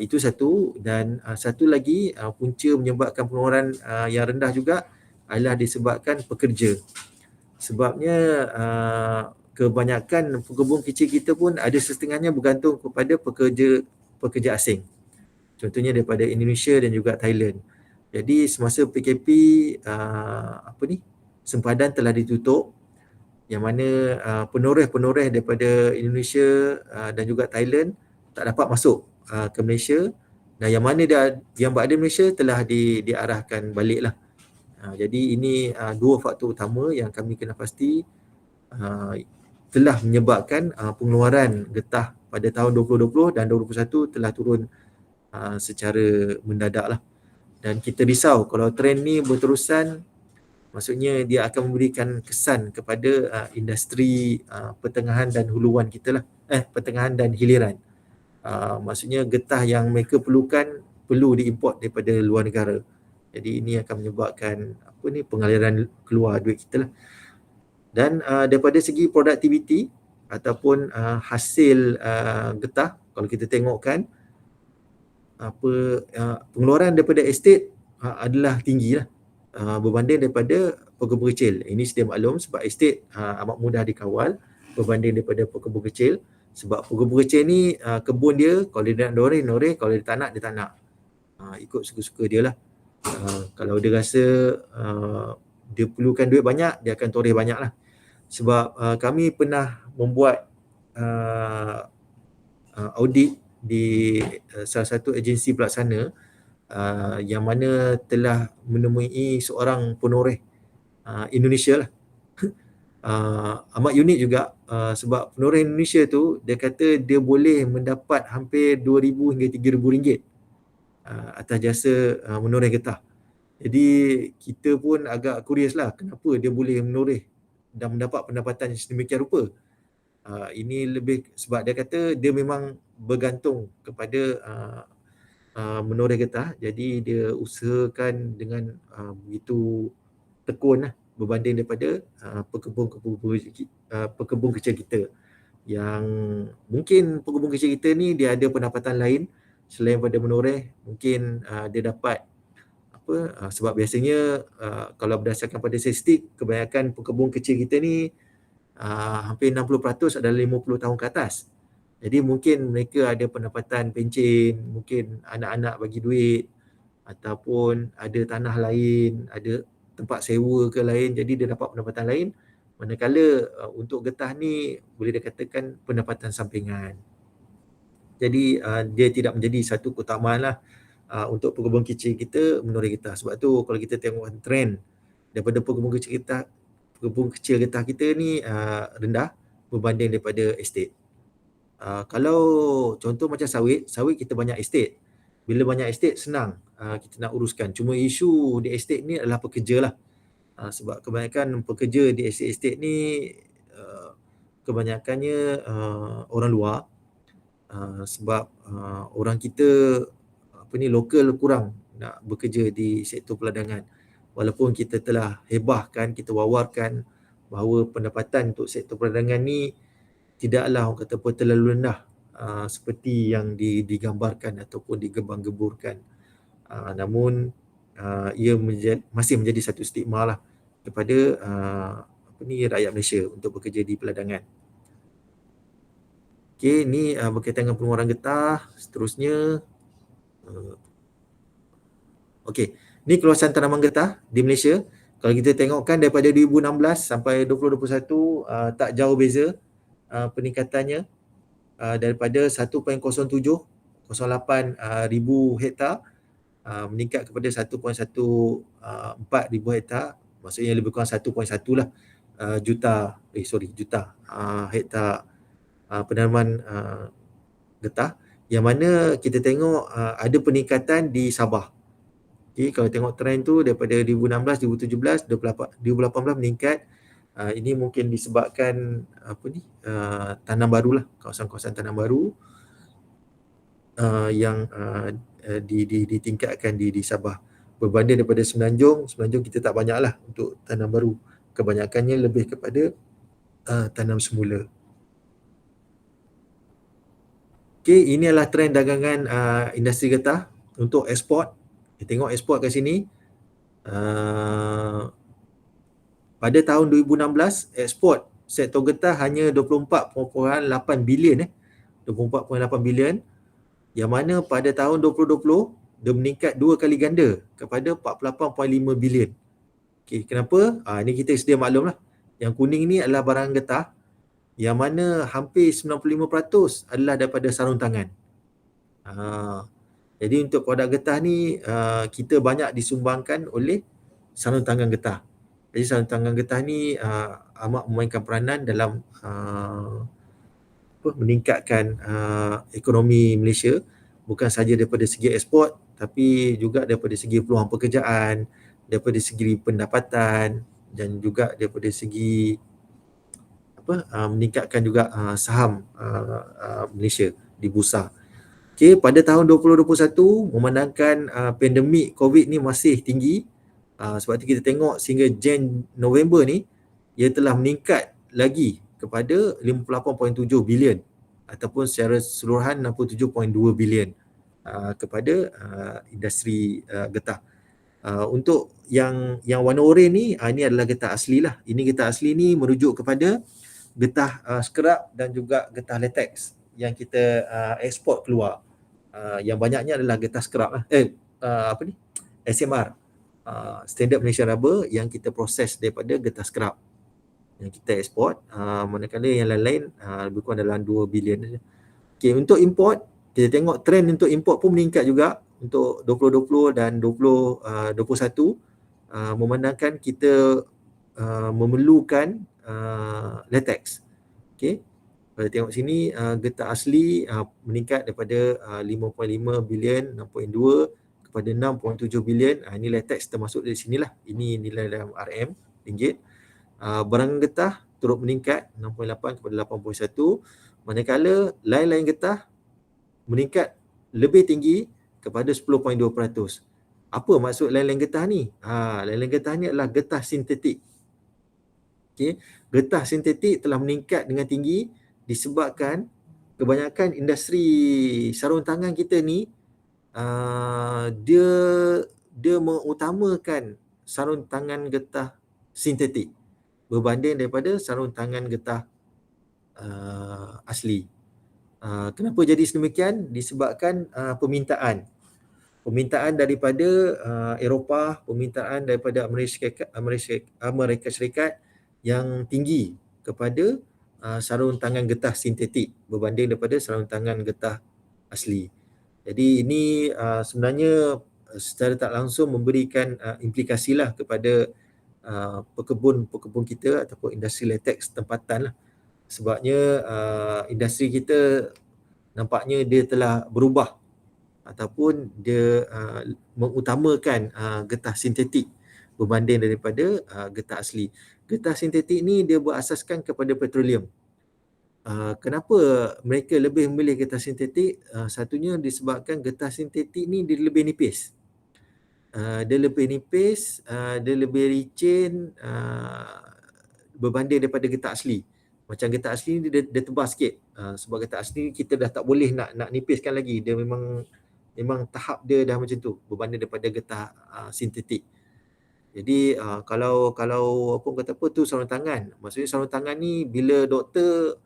Itu satu. Dan satu lagi, punca menyebabkan pengeluaran yang rendah juga adalah disebabkan pekerja. Sebabnya kebanyakan pekebun kecil kita pun ada setengahnya bergantung kepada pekerja asing. Contohnya daripada Indonesia dan juga Thailand. Jadi semasa PKP sempadan telah ditutup, yang mana penoreh-penoreh daripada Indonesia dan juga Thailand tak dapat masuk ke Malaysia, dan yang mana yang berada di Malaysia telah diarahkan balik lah. Jadi ini 2 faktor utama yang kami kena pasti telah menyebabkan pengeluaran getah pada tahun 2020 dan 2021 telah turun secara mendadak lah. Dan kita risau kalau trend ni berterusan, maksudnya dia akan memberikan kesan kepada industri pertengahan dan huluan kita lah, pertengahan dan hiliran. Maksudnya getah yang mereka perlu diimport daripada luar negara. Jadi ini akan menyebabkan pengaliran keluar duit kita lah. Dan daripada segi produktiviti ataupun hasil getah, kalau kita tengokkan pengeluaran daripada estate adalah tinggi lah berbanding daripada pekebun kecil. Ini sedia maklum sebab estate amat mudah dikawal berbanding daripada pekebun kecil. Sebab pekebun kecil ni kebun dia, kalau dia nak noreh, kalau dia tak nak, dia tak nak. Ikut suka-suka dia lah. Kalau dia rasa dia perlukan duit banyak, dia akan toreh banyak lah. Sebab kami pernah membuat audit di salah satu agensi pelaksana yang mana telah menemui seorang penoreh Indonesia lah. Amat unik juga sebab penoreh Indonesia tu dia kata dia boleh mendapat hampir 2,000 hingga 3,000 ringgit atas jasa menoreh getah. Jadi kita pun agak curious lah kenapa dia boleh menoreh dan mendapat pendapatan sedemikian rupa. Ini lebih sebab dia kata dia memang bergantung kepada menoreh getah, jadi dia usahakan dengan begitu tekun lah berbanding daripada pekebun kecil kita, yang mungkin pekebun kecil kita ni dia ada pendapatan lain selain pada menoreh. Mungkin dia dapat sebab biasanya kalau berdasarkan pada statistik, kebanyakan pekebun kecil kita ni hampir 60% adalah 50 tahun ke atas. Jadi mungkin mereka ada pendapatan pencen, mungkin anak-anak bagi duit, ataupun ada tanah lain, ada tempat sewa ke lain, jadi dia dapat pendapatan lain. Manakala untuk getah ni boleh dikatakan pendapatan sampingan. Jadi dia tidak menjadi satu keutamaan lah untuk pekebun kecil kita menoreh getah. Sebab tu kalau kita tengok trend daripada pekebun kecil getah kita ni rendah berbanding daripada estate. Kalau contoh macam sawit kita banyak estate. Bila banyak estate senang kita nak uruskan. Cuma isu di estate ni adalah pekerja lah. Sebab kebanyakan pekerja di estate ni kebanyakannya orang luar. Sebab orang kita lokal kurang nak bekerja di sektor peladangan. Walaupun kita telah hebahkan, kita wawarkan bahawa pendapatan untuk sektor perdagangan ni tidaklah orang kata apa terlalu rendah seperti yang digambarkan ataupun digembar-gemburkan. Namun ia masih menjadi satu stigma lah kepada rakyat Malaysia untuk bekerja di perdagangan. Okey, ni berkaitan dengan pengeluaran getah. Seterusnya, okey, ni keluasan tanaman getah di Malaysia. Kalau kita tengokkan daripada 2016 sampai 2021 tak jauh beza peningkatannya daripada 1.0708 ribu hektar meningkat kepada 1.14 ribu hektar, maksudnya lebih kurang 1.1 lah juta hektar penanaman getah, yang mana kita tengok ada peningkatan di Sabah. Okay, kalau tengok trend tu daripada 2016, 2017, 2018 meningkat. Ini mungkin disebabkan tanam baru lah, kawasan-kawasan tanam baru yang ditingkatkan di Sabah. Berbanding daripada Semenanjung kita tak banyak lah untuk tanam baru. Kebanyakannya lebih kepada tanam semula. Okay, ini adalah trend dagangan industri getah untuk ekspor. Kita tengok ekspor kat sini. Pada tahun 2016, ekspor sektor getah hanya 24.8 bilion 24.8 bilion, yang mana pada tahun 2020 dia meningkat 2 kali ganda kepada 48.5 bilion. Okey, kenapa? Ini kita sedia maklum lah. Yang kuning ni adalah barang getah yang mana hampir 95% adalah daripada sarung tangan. Jadi untuk produk getah ni kita banyak disumbangkan oleh sarung tangan getah. Jadi sarung tangan getah ni amat memainkan peranan dalam meningkatkan ekonomi Malaysia, bukan sahaja daripada segi ekspor tapi juga daripada segi peluang pekerjaan, daripada segi pendapatan dan juga daripada segi meningkatkan juga saham Malaysia di bursa. Okey, pada tahun 2021 memandangkan pandemik COVID ni masih tinggi, sebab tu kita tengok sehingga November ni ia telah meningkat lagi kepada 58.7 bilion ataupun secara keseluruhan 67.2 bilion kepada industri getah. Untuk yang warna oranye ni, ini adalah getah asli lah. Ini getah asli ni merujuk kepada getah scrap dan juga getah latex yang kita ekspor keluar. Yang banyaknya adalah getah scrap lah. SMR, Standard Malaysian Rubber, yang kita proses daripada getah scrap yang kita ekspor, manakala yang lain-lain lebih kurang dalam 2 bilion. Okay, untuk import, kita tengok trend untuk import pun meningkat juga untuk 2020 dan 2021, memandangkan kita memerlukan latex. Okay, kalau tengok sini getah asli meningkat daripada 5.5 bilion, 6.2 kepada 6.7 bilion. Ini latex termasuk dari sinilah. Ini nilai dalam RM, ringgit. Barangan getah turut meningkat 6.8 kepada 8.1, manakala lain-lain getah meningkat lebih tinggi kepada 10.2%. Apa maksud lain-lain getah ni? Lain-lain getah ni adalah getah sintetik. Okay. Getah sintetik telah meningkat dengan tinggi disebabkan kebanyakan industri sarung tangan kita ni dia mengutamakan sarung tangan getah sintetik berbanding daripada sarung tangan getah asli. Kenapa jadi sedemikian? Disebabkan permintaan daripada Eropah, permintaan daripada Amerika Syarikat yang tinggi kepada sarung tangan getah sintetik berbanding daripada sarung tangan getah asli. Jadi ini sebenarnya secara tak langsung memberikan implikasilah kepada pekebun kita ataupun industri latex tempatan lah. Sebabnya industri kita nampaknya dia telah berubah ataupun dia mengutamakan getah sintetik berbanding daripada getah asli. Getah sintetik ni dia berasaskan kepada petroleum. Kenapa mereka lebih memilih getah sintetik? Satunya disebabkan getah sintetik ni dia lebih nipis. Dia lebih nipis, dia lebih licin, berbanding daripada getah asli. Macam getah asli ni dia tebal sikit. Sebab getah asli ni kita dah tak boleh nak nipiskan lagi. Dia memang tahap dia dah macam tu berbanding daripada getah sintetik. Jadi kalau apa kata apa tu sarung tangan. Maksudnya sarung tangan ni bila doktor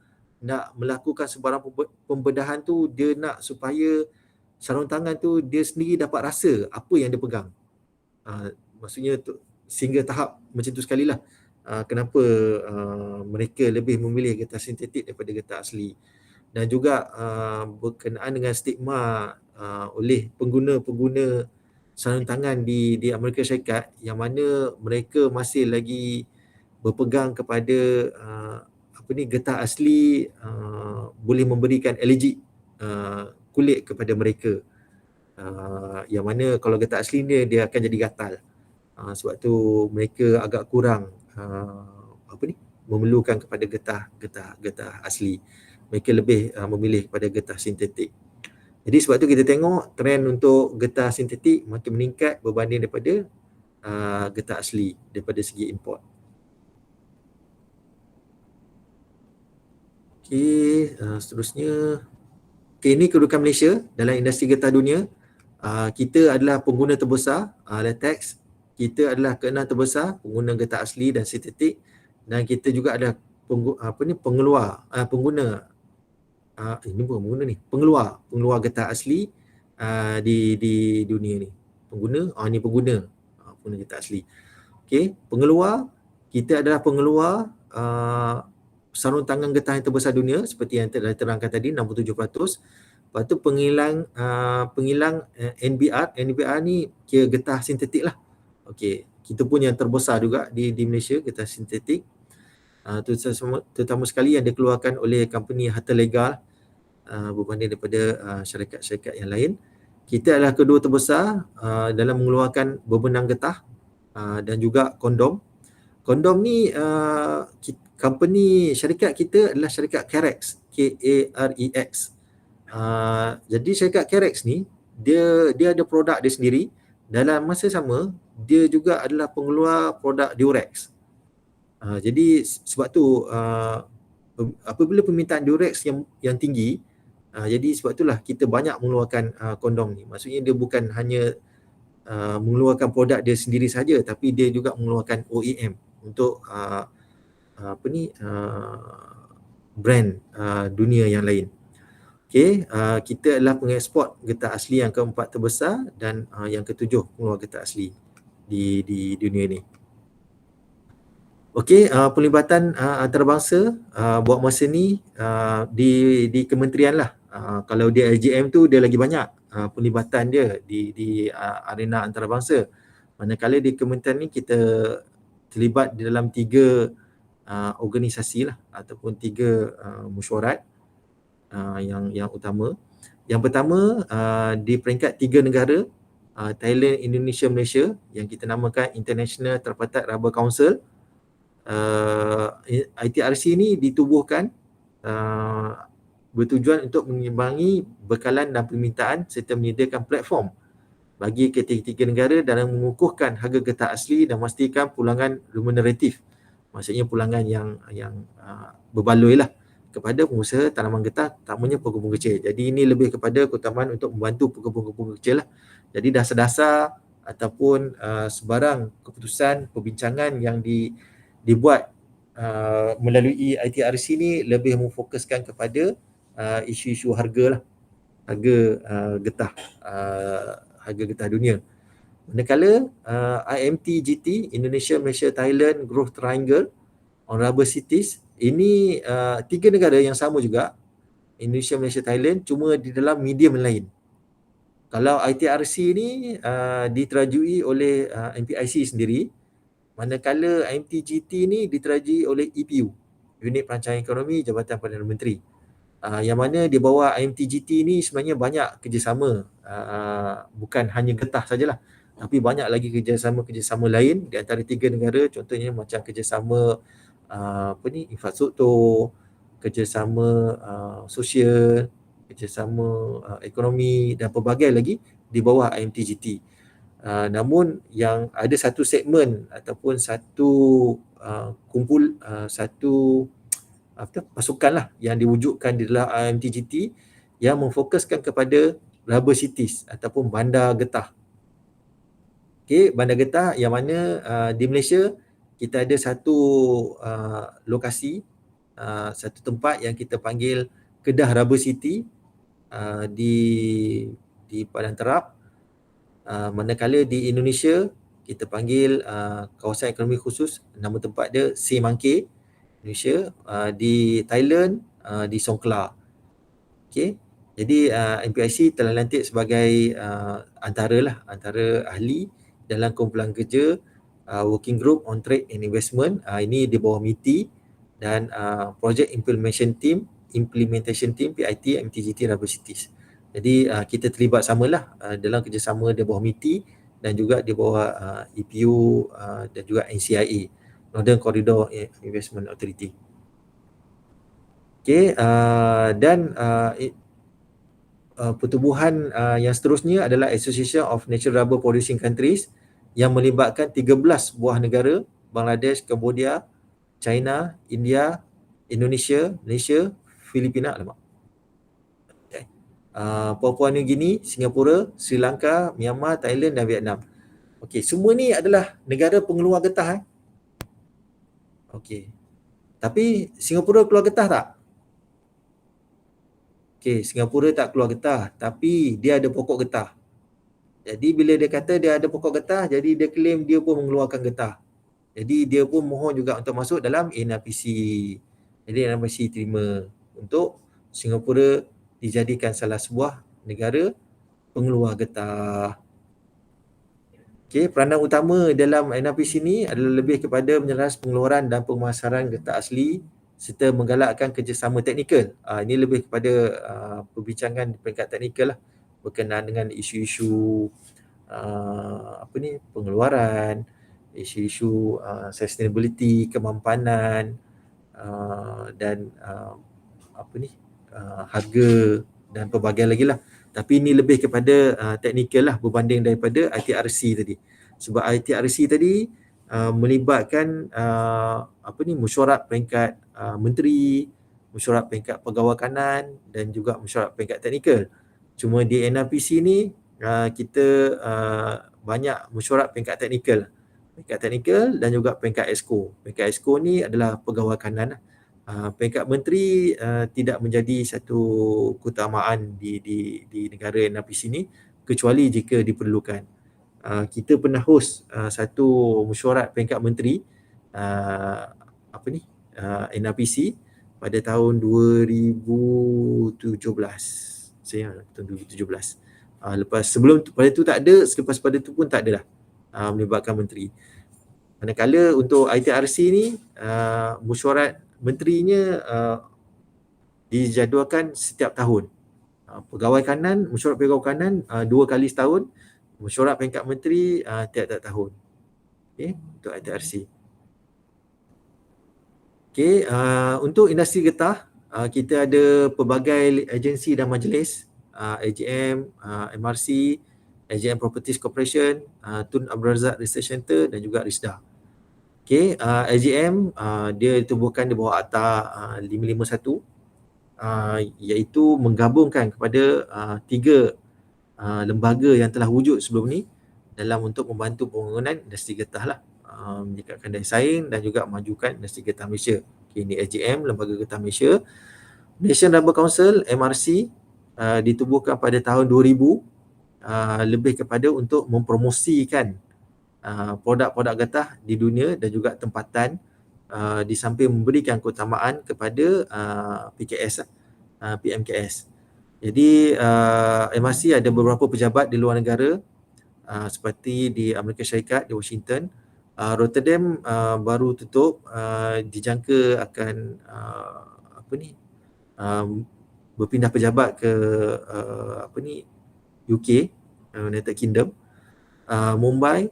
nak melakukan sebarang pembedahan tu, dia nak supaya sarung tangan tu dia sendiri dapat rasa apa yang dia pegang. Maksudnya tu, sehingga tahap macam tu sekali lah. Kenapa mereka lebih memilih getah sintetik daripada getah asli. Dan juga berkenaan dengan stigma oleh pengguna-pengguna sarung tangan di Amerika Syarikat, yang mana mereka masih lagi berpegang kepada getah asli boleh memberikan alergi kulit kepada mereka. Yang mana kalau getah asli dia akan jadi gatal. Sebab tu mereka agak kurang memerlukan kepada getah asli. Mereka lebih memilih kepada getah sintetik. Jadi sebab tu kita tengok trend untuk getah sintetik makin meningkat berbanding daripada getah asli daripada segi import. Okey, seterusnya. Okey, ini kedudukan Malaysia dalam industri getah dunia. Kita adalah pengguna terbesar latex. Kita adalah ke-6 terbesar pengguna getah asli dan sintetik, dan kita juga adalah pengeluar getah asli di dunia ni. Pengguna getah asli. Okey, kita adalah pengeluar sarung tangan getah yang terbesar dunia seperti yang telah terangkan tadi, 67%. Lepas tu pengilang NBR ni kira getah sintetik lah. Okey, kita pun yang terbesar juga di Malaysia getah sintetik. Terutama sekali yang dikeluarkan oleh company harta legal berbanding daripada syarikat-syarikat yang lain. Kita adalah kedua terbesar dalam mengeluarkan berbenang getah dan juga kondom. Kondom ni syarikat kita adalah syarikat Carex, K-A-R-E-X. Jadi syarikat Carex ni dia ada produk dia sendiri. Dalam masa sama dia juga adalah pengeluar produk Durex. Jadi sebab tu apabila permintaan Durex yang tinggi, jadi sebab itulah kita banyak mengeluarkan kondom ni. Maksudnya dia bukan hanya mengeluarkan produk dia sendiri saja, tapi dia juga mengeluarkan OEM untuk brand dunia yang lain. Okey, kita adalah pengeksport getah asli yang keempat terbesar dan yang ketujuh pengeluar getah asli di dunia ni. Okey, pelibatan antarabangsa buat masa ni di kementerian lah. Kalau dia LGM tu dia lagi banyak pelibatan dia di arena antarabangsa. Manakala di kementerian ni kita terlibat di dalam 3 organisasi lah ataupun 3 mesyuarat yang utama. Yang pertama di peringkat 3 negara, Thailand, Indonesia, Malaysia, yang kita namakan International Tripartite Rubber Council. ITRC ni ditubuhkan bertujuan untuk mengimbangi bekalan dan permintaan serta menyediakan platform bagi ketiga-tiga negara dalam mengukuhkan harga getah asli dan memastikan pulangan remuneratif. Maksudnya pulangan yang berbaloi lah kepada pengusaha tanaman getah, terutamanya pekebun kecil. Jadi ini lebih kepada keutamaan untuk membantu pekebun-pekebun kecil lah. Jadi dasar-dasar ataupun sebarang keputusan, perbincangan yang dibuat melalui ITRC ni lebih memfokuskan kepada isu-isu harga lah, harga getah dunia. Manakala IMT-GT, Indonesia, Malaysia, Thailand Growth Triangle on Rubber Cities, ini 3 negara yang sama juga, Indonesia, Malaysia, Thailand, cuma di dalam medium lain. Kalau ITRC ni diterajui oleh MPIC sendiri, manakala IMT-GT ni diterajui oleh EPU, Unit Perancangan Ekonomi Jabatan Perdana Menteri. Yang mana di bawah IMT-GT ni sebenarnya banyak kerjasama, bukan hanya getah sajalah, tapi banyak lagi kerjasama lain di antara 3 negara. Contohnya macam kerjasama infrastruktur, kerjasama sosial, kerjasama ekonomi dan pelbagai lagi di bawah IMT-GT. Namun yang ada satu segmen ataupun satu satu pasukan lah yang diwujudkan di dalam IMTGT yang memfokuskan kepada rubber cities ataupun bandar getah. Okey, bandar getah yang mana di Malaysia kita ada satu lokasi, satu tempat yang kita panggil Kedah Rubber City di Padang Terap. Manakala di Indonesia kita panggil kawasan ekonomi khusus, nama tempat dia Semangkir Indonesia. Di Thailand di Songkhla. Okey, jadi MPIC telah lantik sebagai antara ahli dalam kumpulan kerja Working Group on Trade and Investment. Ini di bawah MITI dan Project Implementation Team PIT MTGT Rubber Cities. Jadi kita terlibat samalah dalam kerjasama di bawah MITI dan juga di bawah EPU dan juga NCIA, Northern Corridor Investment Authority. Okey, dan pertubuhan yang seterusnya adalah Association of Natural Rubber Producing Countries yang melibatkan 13 buah negara, Bangladesh, Cambodia, China, India, Indonesia, Malaysia, Filipina, Papua New Guinea, Singapura, Sri Lanka, Myanmar, Thailand dan Vietnam. Okey, semua ni adalah negara pengeluar getah. Okey. Tapi Singapura keluar getah tak? Okey, Singapura tak keluar getah, tapi dia ada pokok getah. Jadi bila dia kata dia ada pokok getah, jadi dia claim dia pun mengeluarkan getah. Jadi dia pun mohon juga untuk masuk dalam NRPC. Jadi NRPC terima untuk Singapura dijadikan salah sebuah negara pengeluar getah. Okey, peranan utama dalam NRPC ni adalah lebih kepada menyelaras pengeluaran dan pemasaran getah asli serta menggalakkan kerjasama teknikal. Ini lebih kepada perbincangan di peringkat teknikal lah, berkenaan dengan isu-isu pengeluaran, isu-isu sustainability, kemampanan dan harga dan pelbagai lagi lah. Tapi ini lebih kepada teknikal lah berbanding daripada ITRC tadi. Sebab ITRC tadi melibatkan mesyuarat peringkat menteri, mesyuarat peringkat pegawai kanan dan juga mesyuarat peringkat teknikal. Cuma di NRPC ni kita banyak mesyuarat peringkat teknikal dan juga peringkat EXCO. Peringkat EXCO ni adalah pegawai kanan. Peringkat menteri tidak menjadi satu keutamaan di negara NRPC ni kecuali jika diperlukan. Kita pernah host satu mesyuarat peringkat menteri NRPC pada tahun 2017. Saya tahun 2017. Lepas sebelum pada tu tak ada, selepas pada tu pun tak adalah melibatkan menteri. Manakala untuk ITRC ni mesyuarat menterinya dijadualkan setiap tahun. Pegawai kanan, mesyuarat pegawai kanan 2 kali setahun, mesyuarat peringkat menteri tiap-tiap tahun. Okey, untuk ITRC. Okey, untuk industri getah kita ada pelbagai agensi dan majlis, AGM, MRC, AGM Properties Corporation, Tun Abdul Razak Research Center dan juga RISDA. Okey, AGM dia ditubuhkan di bawah Akta 551 iaitu menggabungkan kepada 3 lembaga yang telah wujud sebelum ni dalam untuk membantu pembangunan industri getah lah, meningkatkan daya saing dan juga memajukan industri getah Malaysia. Okay, ini AGM, Lembaga Getah Malaysia. Malaysian Rubber Council, MRC, ditubuhkan pada tahun 2000 lebih kepada untuk mempromosikan produk-produk getah di dunia dan juga tempatan, di samping memberikan keutamaan kepada PKS, PMKS. Jadi MRC ada beberapa pejabat di luar negara, seperti di Amerika Syarikat, di Washington. Rotterdam baru tutup, dijangka akan berpindah pejabat ke UK, United Kingdom. Mumbai,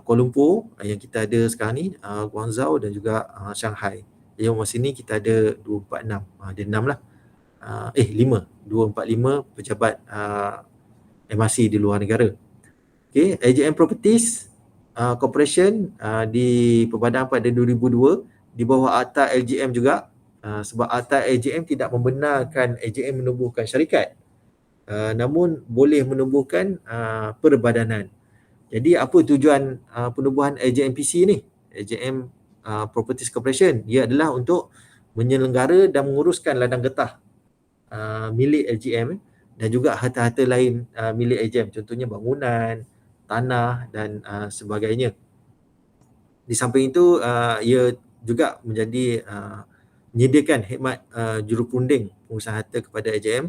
Kuala Lumpur yang kita ada sekarang ni, Guangzhou dan juga Shanghai. Jadi masa ni kita ada 246, ada 6 lah. 245 pejabat MRC di luar negara. Okay, AJM Properties Corporation diperbadan pada 2002 di bawah Akta LJM juga, sebab Akta LJM tidak membenarkan AJM menubuhkan syarikat, namun boleh menubuhkan perbadanan. Jadi apa tujuan penubuhan AJMPC ni? AJM Properties Corporation, ia adalah untuk menyelenggara dan menguruskan ladang getah milik LJM dan juga harta-harta lain milik LJM, contohnya bangunan, tanah dan sebagainya. Di samping itu ia juga menjadi menyediakan khidmat jurupunding pengurusan harta kepada AJM.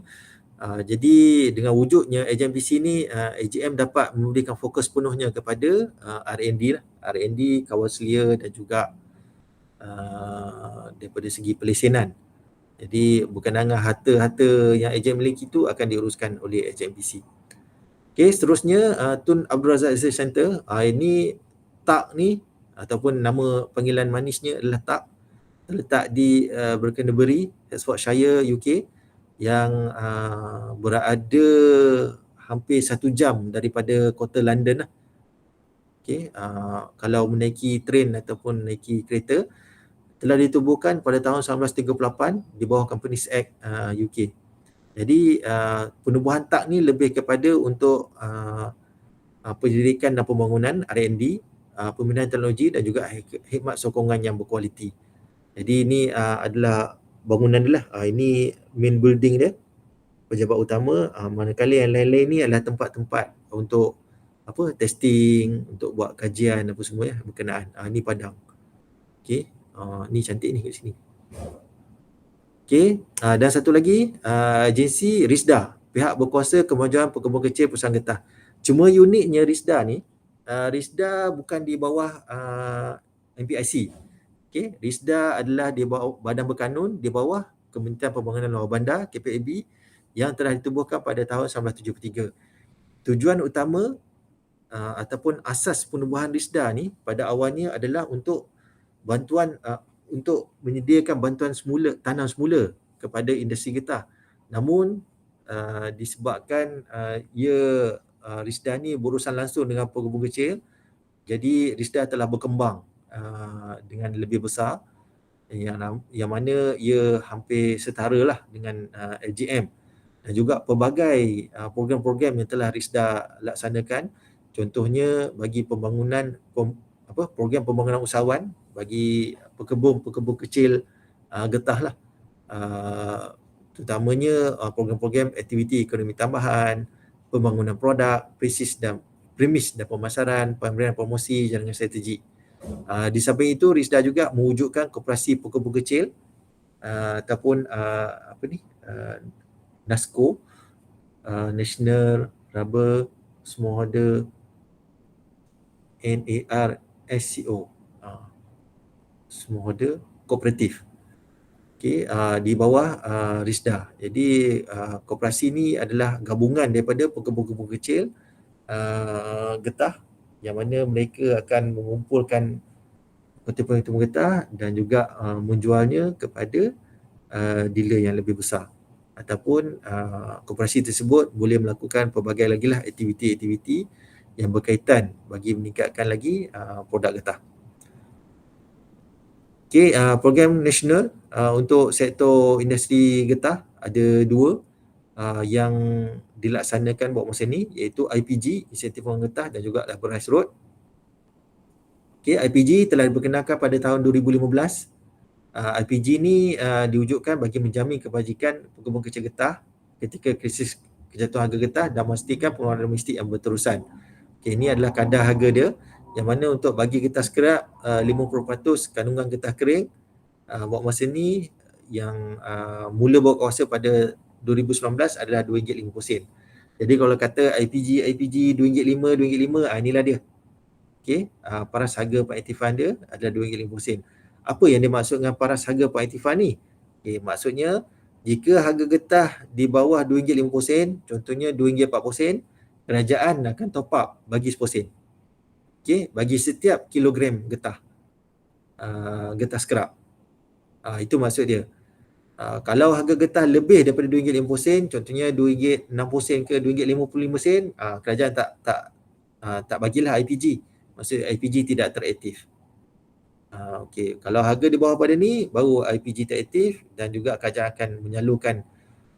Jadi dengan wujudnya AJMPC ni, AJM dapat memberikan fokus penuhnya kepada R&D lah, R&D, kawal selia dan juga daripada segi pelesenan. Jadi berkenaan dengan harta-harta yang AJM miliki itu akan diuruskan oleh AJMPC. Okey, seterusnya Tun Abdul Razak Research Center. Ini TAC ni ataupun nama panggilan manisnya adalah TAC, terletak di Berkenderbury, Hertfordshire, UK, yang berada hampir 1 jam daripada kota London lah. Okay, kalau menaiki train ataupun menaiki kereta, telah ditubuhkan pada tahun 1938 di bawah Companies Act UK. Jadi penubuhan TAC ni lebih kepada untuk penyelidikan dan pembangunan R&D, pembinaan teknologi dan juga khidmat sokongan yang berkualiti. Jadi ini adalah bangunan dia lah. Ini main building dia, pejabat utama, manakala yang lain-lain ni adalah tempat-tempat untuk testing, untuk buat kajian apa semua ya berkenaan. Ini padang. Okey, ni cantik ni kat sini. Okey, dan satu lagi agensi RISDA, pihak berkuasa kemajuan pekebun kecil perusahaan getah. Cuma uniknya RISDA ni, RISDA bukan di bawah MPIC. Okay, RISDA adalah di bawah Badan Berkanun di bawah Kementerian Pembangunan Luar Bandar KPAB yang telah ditubuhkan pada tahun 1973. Tujuan utama ataupun asas penubuhan RISDA ni pada awalnya adalah untuk bantuan untuk menyediakan bantuan semula tanam semula kepada industri getah. Namun disebabkan RISDA ni berurusan langsung dengan pekebun kecil, jadi RISDA telah berkembang dengan lebih besar yang mana ia hampir setara lah dengan LJM, dan juga pelbagai program-program yang telah RISDA laksanakan, contohnya bagi pembangunan program pembangunan usahawan bagi pekebun kecil getah lah, terutamanya program-program aktiviti ekonomi tambahan, pembangunan produk, premis dan pemasaran, pemberian promosi jaringan strategi. Di samping itu RISDA juga mewujudkan koperasi pekebun kecil ataupun NASCO, National Rubber Smallholder NARSCO, Smallholder Kooperatif. Okay, di bawah RISDA. Jadi koperasi ni adalah gabungan daripada pekebun-pekebun kecil getah yang mana mereka akan mengumpulkan pekebun getah dan juga menjualnya kepada dealer yang lebih besar, ataupun koperasi tersebut boleh melakukan pelbagai lagi lah aktiviti-aktiviti yang berkaitan bagi meningkatkan lagi produk getah. Okay, program nasional untuk sektor industri getah ada 2 yang dilaksanakan buat masa ni, iaitu IPG, Insentif Pembangunan Getah, dan juga Laborise Road. Okay, IPG telah diperkenalkan pada tahun 2015. IPG ni diwujudkan bagi menjamin kebajikan pekebun kecil getah ketika krisis kejatuhan harga getah dan memastikan pengeluaran domestik yang berterusan. Okay, ini adalah kadar harga dia, yang mana untuk bagi getah skerap 50% kandungan getah kering buat masa ni yang mula berkuasa pada 2019 adalah RM2.50. Jadi kalau kata IPG RM2.5, inilah dia. Okey, paras harga pengaktifan dia adalah RM2.50. Apa yang dimaksud dengan paras harga pengaktifan ni? Okey, maksudnya jika harga getah di bawah RM2.50, contohnya RM2.40, kerajaan akan top up bagi 10%. Okey, bagi setiap kilogram getah skerap. Itu maksud dia. Kalau harga getah lebih daripada RM2.50, contohnya RM2.60 ke RM2.55, kerajaan tak tak bagilah IPG. Maksud IPG tidak teraktif. Okey, kalau harga di bawah pada ni baru IPG teraktif dan juga kerajaan akan menyalurkan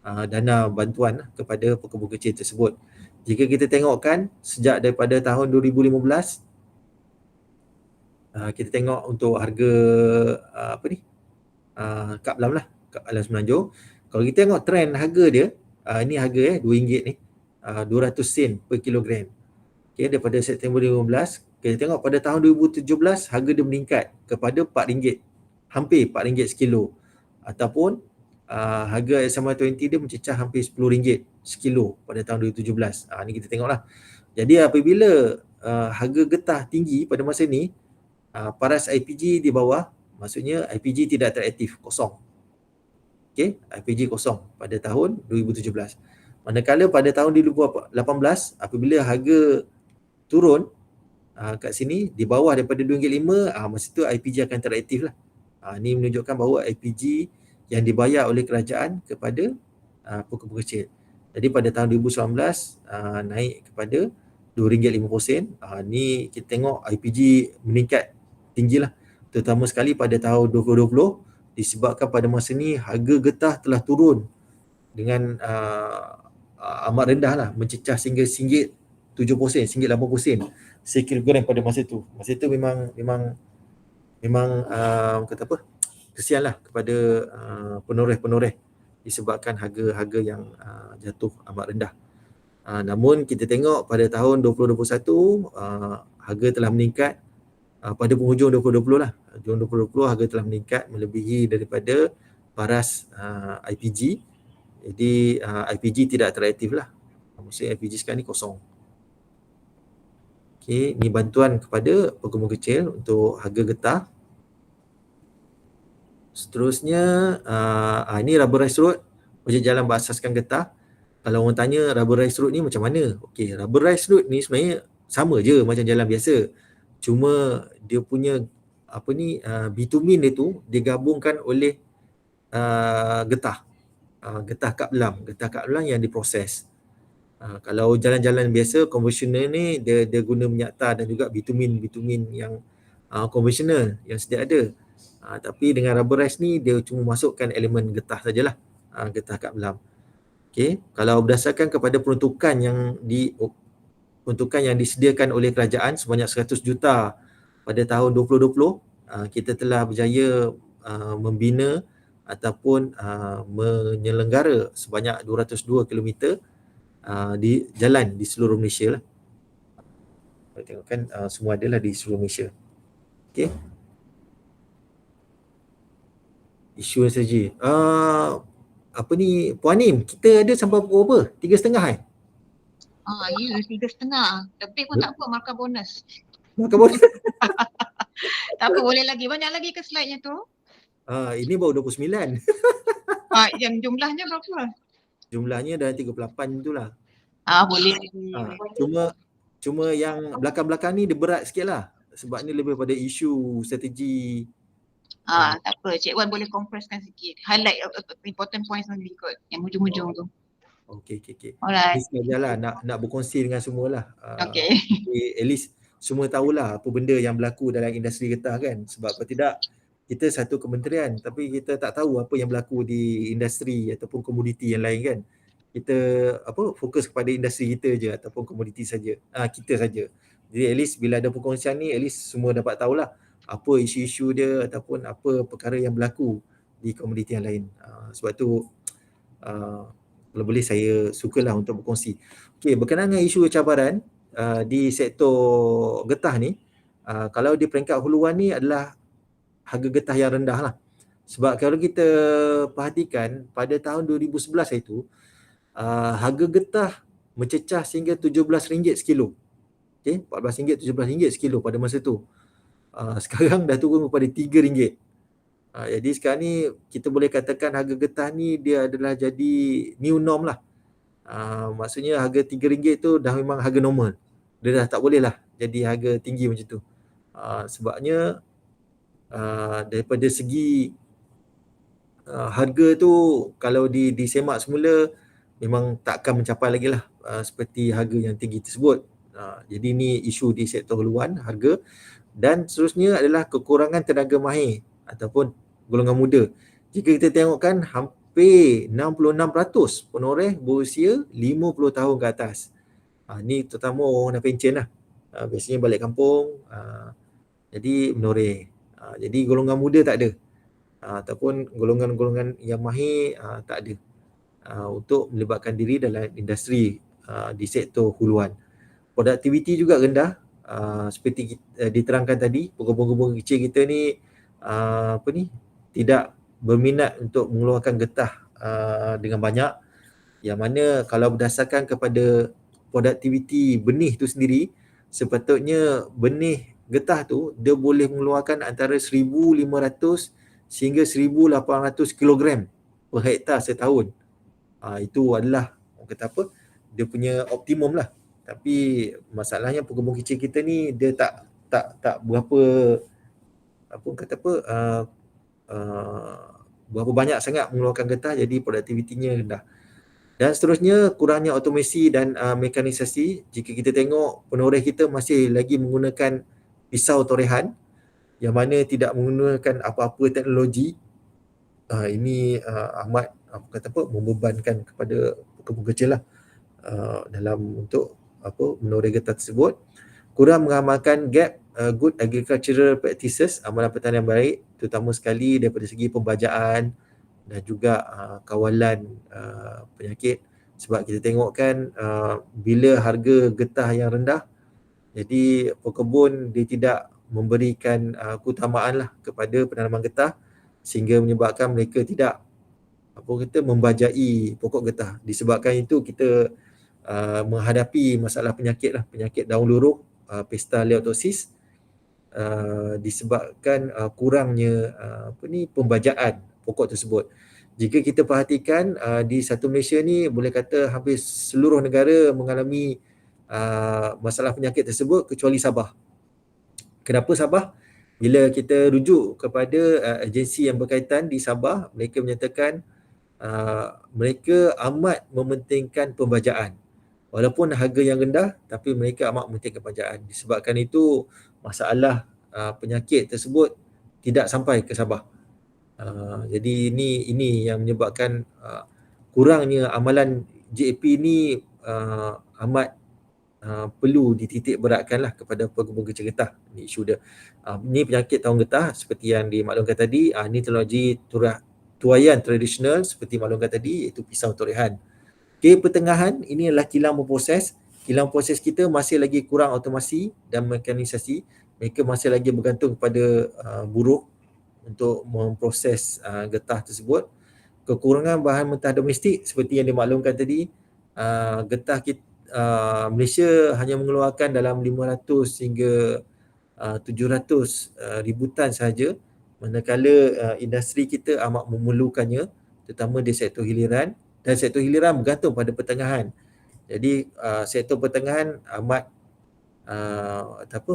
dana bantuan kepada pekebun kecil tersebut. Jika kita tengokkan sejak daripada tahun 2015 kita tengok untuk harga Kap Lam lah, Kap Lam Semenanjung. Kalau kita tengok trend harga dia, ini harga RM2 ni, 200 sen per kilogram. Okay, daripada September 2015, kita tengok pada tahun 2017 harga dia meningkat kepada RM4, hampir RM4 sekilo. Ataupun harga SMA20 dia mencecah hampir RM10 sekilo pada tahun 2017. Ni kita tengoklah. Jadi apabila harga getah tinggi pada masa ni, paras IPG di bawah, maksudnya IPG tidak teraktif, kosong. Okey, IPG kosong pada tahun 2017. Manakala pada tahun 2018 apabila harga turun kat sini di bawah daripada RM2.5, masa tu IPG akan teraktif lah. Ni menunjukkan bahawa IPG yang dibayar oleh kerajaan kepada pekebun kecil. Jadi pada tahun 2019 naik kepada RM2.50. Ni kita tengok IPG meningkat tinggilah, terutama sekali pada tahun 2020 disebabkan pada masa ni harga getah telah turun dengan amat rendah lah, mencecah sehingga RM1.70, RM1.80 sekilogram pada masa tu. Masa tu memang kata apa, kesianlah kepada penoreh-penoreh disebabkan harga-harga yang jatuh amat rendah. Namun kita tengok pada tahun 2021 harga telah meningkat. Pada penghujung 2020 lah, hujung 2020 harga telah meningkat melebihi daripada paras IPG. Jadi IPG tidak teraktif lah. Maksudnya IPG sekarang ni kosong. Okey, ni bantuan kepada pekebun kecil untuk harga getah. Seterusnya ini rubber rice road, projek jalan berasaskan getah. Kalau orang tanya rubber rice road ni macam mana? Okey, rubber rice road ni sebenarnya sama je macam jalan biasa. Cuma dia punya bitumin dia tu digabungkan oleh getah Kap Lam, yang diproses. Kalau jalan-jalan biasa konvensional ni dia guna minyak tar dan juga bitumin yang konvensional yang sedia ada. Tapi dengan rubber rice ni dia cuma masukkan elemen getah sajalah, getah Kap Lam. Okey, kalau berdasarkan kepada peruntukan yang disediakan oleh kerajaan sebanyak 100 juta pada tahun 2020, kita telah berjaya membina ataupun menyelenggara sebanyak 202 km di jalan di seluruh Malaysia lah. Kita tengok kan semua adalah di seluruh Malaysia. Okey. Isu SSG. Puan Nim, kita ada sampai pukul apa? 3.30 Ya, 3.30. Tapi pun tak apa, markah bonus. Maka boleh. Tak apa, boleh lagi. Banyak lagi ke slide-nya tu? Ini baru 29. Yang jumlahnya berapa? Jumlahnya dah 38 tu lah. Boleh. Cuma yang belakang-belakang ni dia berat sikit lah. Sebab ni lebih pada isu, strategi. Tak apa, Cik Wan boleh compresskan sikit. Highlight important points nanti kot, yang hujung-hujung tu. Okey. Alright. Ni sajalah nak berkongsi dengan semua lah. Okay. At least semua tahulah apa benda yang berlaku dalam industri getah kan. Sebab kalau tidak, kita satu kementerian tapi kita tak tahu apa yang berlaku di industri ataupun komoditi yang lain kan. Kita fokus kepada industri kita je ataupun komoditi saja. Kita saja. Jadi at least bila ada perkongsian ni, at least semua dapat tahulah apa isu-isu dia ataupun apa perkara yang berlaku di komoditi yang lain. Sebab tu kalau boleh saya sukalah untuk berkongsi. Okey, berkenaan dengan isu cabaran di sektor getah ni, kalau di peringkat huluan ni adalah harga getah yang rendah lah. Sebab kalau kita perhatikan pada tahun 2011 itu, harga getah mencecah sehingga RM17 sekilo. Okey, RM14, RM17 sekilo pada masa tu. Sekarang dah turun kepada RM3. Jadi sekarang ni kita boleh katakan harga getah ni dia adalah jadi new norm lah. Maksudnya harga RM3 tu dah memang harga normal. Dia dah tak boleh lah jadi harga tinggi macam tu. Sebabnya daripada segi harga tu kalau disemak semula memang tak akan mencapai lagi lah seperti harga yang tinggi tersebut. Jadi ni isu di sektor huluan harga. Dan seterusnya adalah kekurangan tenaga mahir ataupun golongan muda. Jika kita tengokkan hampir 66% penoreh berusia 50 tahun ke atas. Ni terutama orang dah pencen lah. Biasanya balik kampung, jadi menoreh. Jadi golongan muda tak ada. Ataupun golongan-golongan yang mahir tak ada untuk melibatkan diri dalam industri di sektor huluan. Produktiviti juga rendah. Seperti diterangkan tadi, pekebun-kebun kecil kita ni tidak berminat untuk mengeluarkan getah dengan banyak, yang mana kalau berdasarkan kepada produktiviti benih tu sendiri, sepatutnya benih getah tu dia boleh mengeluarkan antara 1,500 sehingga 1,800 kilogram per hektar setahun. Itu adalah orang kata apa, dia punya optimum lah. Tapi masalahnya pekebun kecil kita ni dia tak berapa berapa banyak sangat mengeluarkan getah, jadi produktivitinya rendah. Dan seterusnya, kurangnya automasi dan mekanisasi. Jika kita tengok, penoreh kita masih lagi menggunakan pisau torehan yang mana tidak menggunakan apa-apa teknologi. Ini amat membebankan kepada pekebun kecil lah dalam untuk menoreh getah tersebut. Kurang mengamalkan gap good agricultural practices, amalan pertanian baik, terutama sekali daripada segi pembajaan dan juga kawalan penyakit. Sebab kita tengok kan, bila harga getah yang rendah, jadi pekebun dia tidak memberikan keutamaan lah kepada penanaman getah, sehingga menyebabkan mereka tidak membajai pokok getah. Disebabkan itu kita menghadapi masalah penyakit daun luruh, pesta leotosis, disebabkan kurangnya pembajaan pokok tersebut. Jika kita perhatikan di satu Malaysia ni, boleh kata hampir seluruh negara mengalami masalah penyakit tersebut kecuali Sabah. Kenapa Sabah? Bila kita rujuk kepada agensi yang berkaitan di Sabah, mereka menyatakan mereka amat mementingkan pembajaan. Walaupun harga yang rendah, tapi mereka amat mementingkan pembajaan. Disebabkan itu, masalah penyakit tersebut tidak sampai ke Sabah. Jadi ini yang menyebabkan kurangnya amalan JAP ni amat perlu dititik beratkanlah kepada pekebun kecil getah. Ini isu dia. Ini penyakit taun getah seperti yang dimaklumkan tadi. Ini teknologi tuaian tradisional seperti maklumkan tadi, iaitu pisau torehan. Pertengahan, ini adalah kilang memproses. Kilang proses kita masih lagi kurang automasi dan mekanisasi. Mereka masih lagi bergantung kepada buruh untuk memproses getah tersebut. Kekurangan bahan mentah domestik seperti yang dimaklumkan tadi, getah kita, Malaysia hanya mengeluarkan dalam 500 hingga 700 ribu tan sahaja, manakala industri kita amat memerlukannya, terutama di sektor hiliran. Dan sektor hiliran bergantung pada pertengahan. Jadi sektor pertengahan amat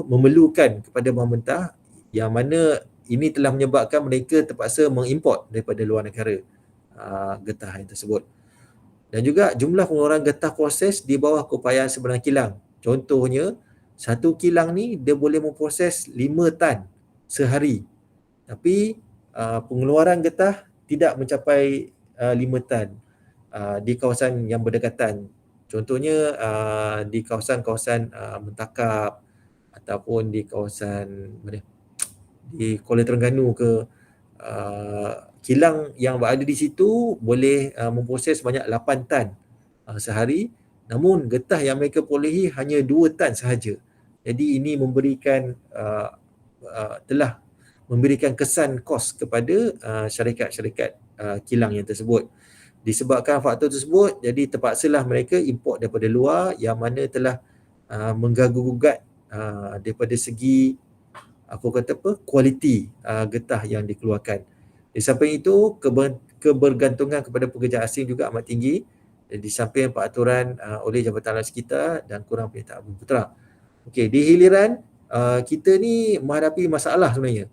memerlukan kepada bahan mentah, yang mana ini telah menyebabkan mereka terpaksa mengimport daripada luar negara getah yang tersebut. Dan juga jumlah pengeluaran getah proses di bawah keupayaan sebenar kilang. Contohnya, satu kilang ni dia boleh memproses 5 tan sehari. Tapi pengeluaran getah tidak mencapai 5 tan di kawasan yang berdekatan. Contohnya di kawasan-kawasan Mentakap ataupun di kawasan di Kuala Terengganu ke, kilang yang berada di situ boleh memproses banyak 8 tan sehari, namun getah yang mereka perolehi hanya 2 tan sahaja. Jadi ini memberikan telah memberikan kesan kos kepada syarikat-syarikat kilang yang tersebut. Disebabkan faktor tersebut, jadi terpaksalah mereka import daripada luar, yang mana telah mengganggu-gugat daripada segi kualiti getah yang dikeluarkan. Di samping itu, kebergantungan kepada pekerja asing juga amat tinggi, di samping peraturan oleh Jabatan Rakyat Sekitar dan kurang penyertaan bumi putera. Okey, di hiliran kita ni menghadapi masalah sebenarnya.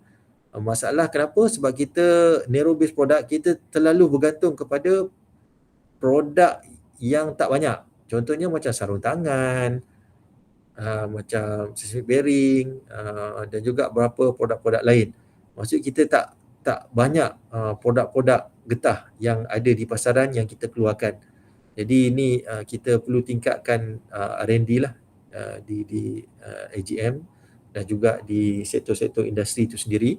Masalah kenapa? Sebab kita narrow base product, kita terlalu bergantung kepada produk yang tak banyak. Contohnya macam sarung tangan, macam seismic bearing dan juga beberapa produk-produk lain. Maksud kita tak banyak produk-produk getah yang ada di pasaran yang kita keluarkan. Jadi ini kita perlu tingkatkan R&D lah di AGM dan juga di sektor-sektor industri itu sendiri.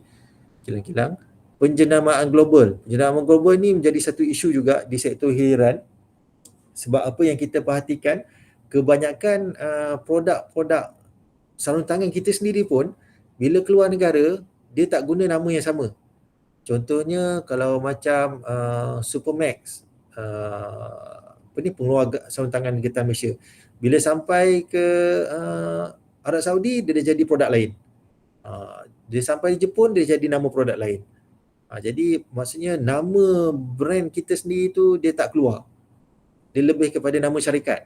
Kilang-kilang. Penjenamaan global. Penjenamaan global ni menjadi satu isu juga di sektor hiliran. Sebab apa yang kita perhatikan, kebanyakan produk-produk sarung tangan kita sendiri pun bila keluar negara, dia tak guna nama yang sama. Contohnya kalau macam Supermax, pengeluar sarung tangan getah Malaysia. Bila sampai ke Arab Saudi, dia dah jadi produk lain. Dia sampai di Jepun, dia jadi nama produk lain. Jadi maksudnya nama brand kita sendiri tu dia tak keluar. Dia lebih kepada nama syarikat.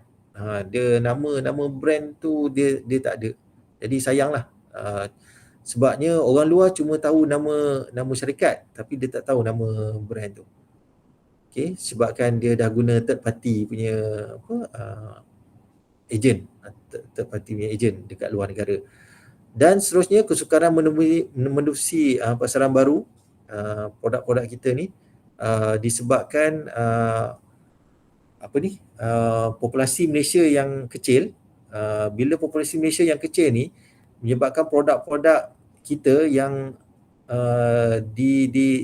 Dia nama brand tu dia tak ada. Jadi sayanglah. Sebabnya orang luar cuma tahu nama syarikat tapi dia tak tahu nama brand tu. Okey, sebabkan dia dah guna third party punya agent, third party punya agent dekat luar negara. Dan seterusnya kesukaran menemusi pasaran baru produk-produk kita ni disebabkan populasi Malaysia yang kecil. Bila populasi Malaysia yang kecil ni menyebabkan produk-produk kita yang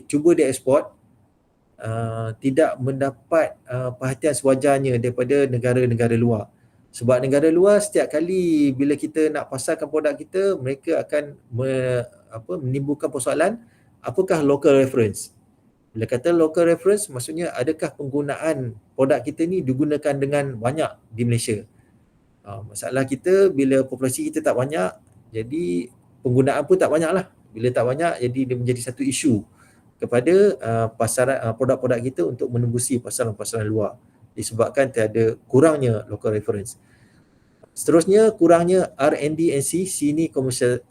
cuba dieksport tidak mendapat perhatian sewajarnya daripada negara-negara luar. Sebab negara luar setiap kali bila kita nak pasarkan produk kita, mereka akan menimbulkan persoalan apakah local reference. Bila kata local reference, maksudnya adakah penggunaan produk kita ni digunakan dengan banyak di Malaysia. Masalah kita bila populasi kita tak banyak, jadi penggunaan pun tak banyak lah. Bila tak banyak, jadi dia menjadi satu isu kepada pasaran produk-produk kita untuk menembusi pasaran-pasaran luar disebabkan tiada kurangnya local reference. Seterusnya kurangnya R&D&C, sini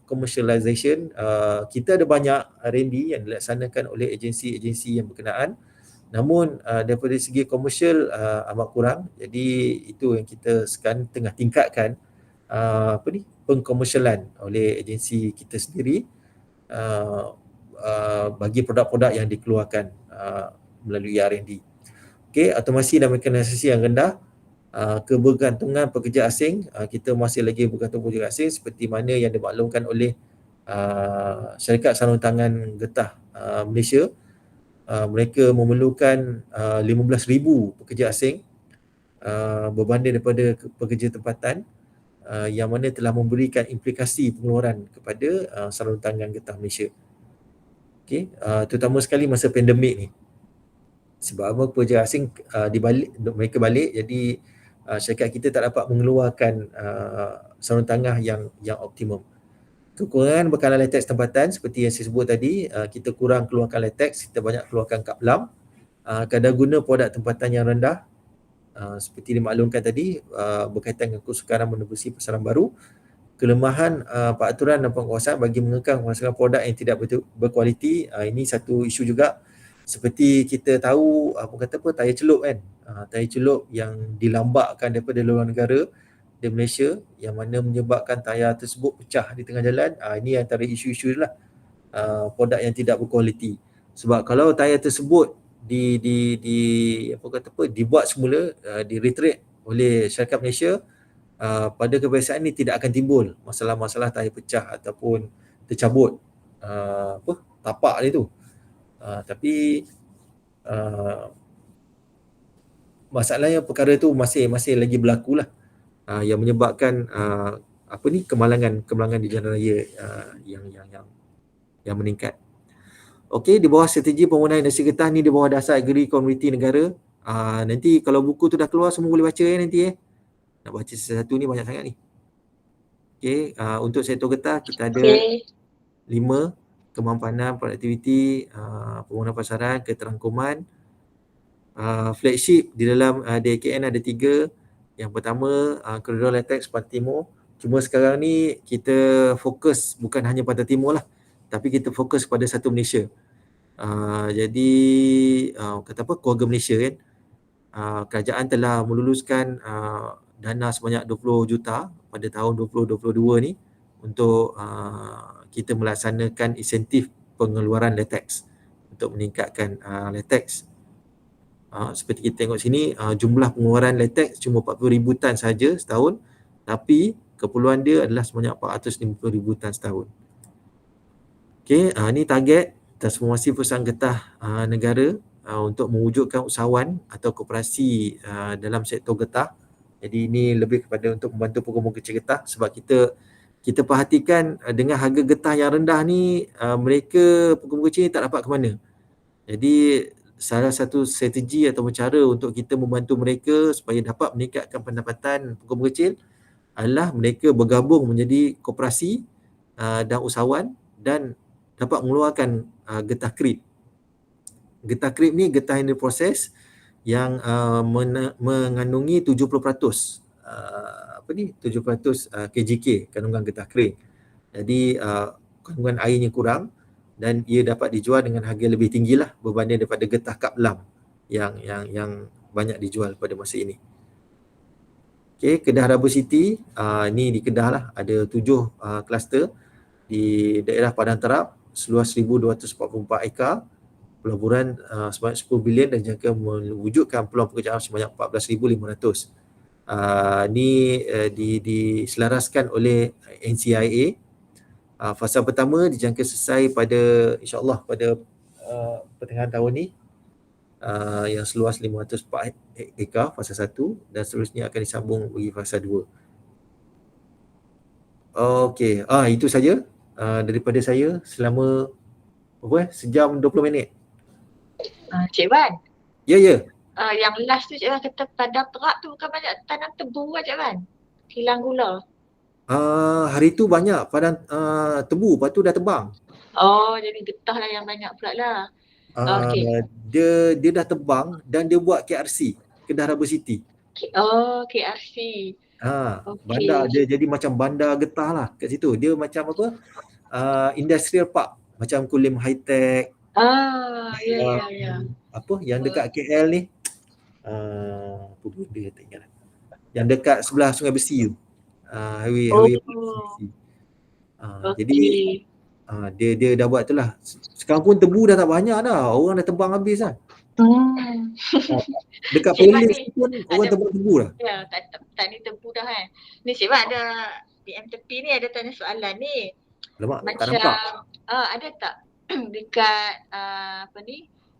commercialization. Kita ada banyak R&D yang dilaksanakan oleh agensi-agensi yang berkenaan, namun daripada segi komersial amat kurang. Jadi itu yang kita sekarang tengah tingkatkan pengkomersialan oleh agensi kita sendiri bagi produk-produk yang dikeluarkan melalui R&D. Okey, automasi dan mekanisasi yang rendah. Kebergantungan pekerja asing, kita masih lagi bergantung pekerja asing seperti mana yang dimaklumkan oleh syarikat sarung tangan getah Malaysia. Mereka memerlukan 15,000 pekerja asing berbanding daripada pekerja tempatan, yang mana telah memberikan implikasi pengeluaran kepada sarung tangan getah Malaysia. Okey, terutama sekali masa pandemik ni. Sebab apa, pekerja asing mereka balik, jadi syarikat kita tak dapat mengeluarkan sarung tangan yang optimum. Kekurangan bekalan latex tempatan seperti yang saya sebut tadi, kita kurang keluarkan latex, kita banyak keluarkan kaplam. Kadar guna produk tempatan yang rendah, seperti dimaklumkan tadi, berkaitan dengan kesukaran menembusi pasaran baru. Kelemahan peraturan dan penguasaan bagi mengekang pemasaran produk yang tidak berkualiti, ini satu isu juga. Seperti kita tahu tayar celup kan, tayar celup yang dilambakkan daripada luar negara di Malaysia, yang mana menyebabkan tayar tersebut pecah di tengah jalan. Ini antara isu-isu lah, produk yang tidak berkualiti. Sebab kalau tayar tersebut dibuat semula, di-retrade oleh syarikat Malaysia, pada kebiasaan ini tidak akan timbul masalah-masalah tayar pecah ataupun tercabut tapak dia tu. Tapi masalahnya perkara tu masih lagi berlaku lah, yang menyebabkan kemalangan di jalan raya yang meningkat. Okey, di bawah strategi penggunaan industri getah ni, di bawah dasar agri komuniti negara. Nanti kalau buku tu dah keluar semua boleh baca nanti nak baca satu ni banyak sangat ni. Okey, untuk sektor getah kita ada 5: kemampanan, produktiviti, pembangunan pasaran, keterangkuman. Flagship di dalam DKN ada 3. Yang pertama, koridor latex Pantai Timur. Cuma sekarang ni kita fokus bukan hanya Pantai Timur lah, tapi kita fokus pada satu Malaysia. Jadi keluarga Malaysia kan. Kerajaan telah meluluskan dana sebanyak 20 juta pada tahun 2022 ni untuk kita melaksanakan insentif pengeluaran latex untuk meningkatkan latex. Seperti kita tengok sini, jumlah pengeluaran latex cuma 40,000 tan saja setahun, tapi keperluan dia adalah sebanyak 450,000 tan setahun. Okey, ni target transformasi perusahaan getah negara untuk mewujudkan usahawan atau koperasi dalam sektor getah. Jadi ini lebih kepada untuk membantu pengembang kecil getah, sebab kita perhatikan dengan harga getah yang rendah ni, mereka pengembang kecil ni tak dapat ke mana. Jadi salah satu strategi atau cara untuk kita membantu mereka supaya dapat meningkatkan pendapatan pengembang kecil adalah mereka bergabung menjadi koperasi dan usahawan dan dapat mengeluarkan getah krip. Getah krip ni getah yang diproses yang mengandungi 70% 70% KGK, kandungan getah krip. Jadi kandungan airnya kurang dan ia dapat dijual dengan harga lebih tinggi lah berbanding daripada getah kap lam yang banyak dijual pada masa ini. Okey, Kedah Rubber City, ni di Kedah lah, ada 7 kluster di daerah Padang Terap, seluas 1,244 ekar, pelaburan sebanyak 10 bilion dan jangka mewujudkan peluang pekerjaan sebanyak 14,500. Ni diselaraskan oleh NCIA. Fasa pertama dijangka selesai pada insya-Allah pada pertengahan tahun ni, yang seluas 504 ekar fasa 1 dan seterusnya akan disambung bagi fasa 2. Okey, itu saja daripada saya selama sejam 20 minit. Cik Wan, Ya. yang last tu Cik Wan kata Padang Terap tu bukan banyak tanam tebu kan Cik Wan? Kilang gula. Hari tu banyak padang tebu, lepas tu dah tebang. Oh, jadi getah lah yang banyak pula lah. Okey. Dia dah tebang dan dia buat KRC, Kedah Rubber City. Oh, KRC. Bandar Okey. dia jadi macam bandar getah lah kat situ. Dia macam apa? Industrial park, macam Kulim High Tech. Ya. Apa yang dekat KL ni? Apa benda tak ingat. Yang dekat sebelah Sungai Besi tu. Highway Besi. Jadi dia dah buat tu lah. Sekarang pun tebu dah tak banyak dah. Orang dah tebang habis lah. Dekat Perlis pun orang tebang tebu dah. Ya, tak ni tebu dah kan. Ni Cik Wan ada PM tepi ni ada tanya soalan ni. Alamak, tak Macam nampak. ada tak dekat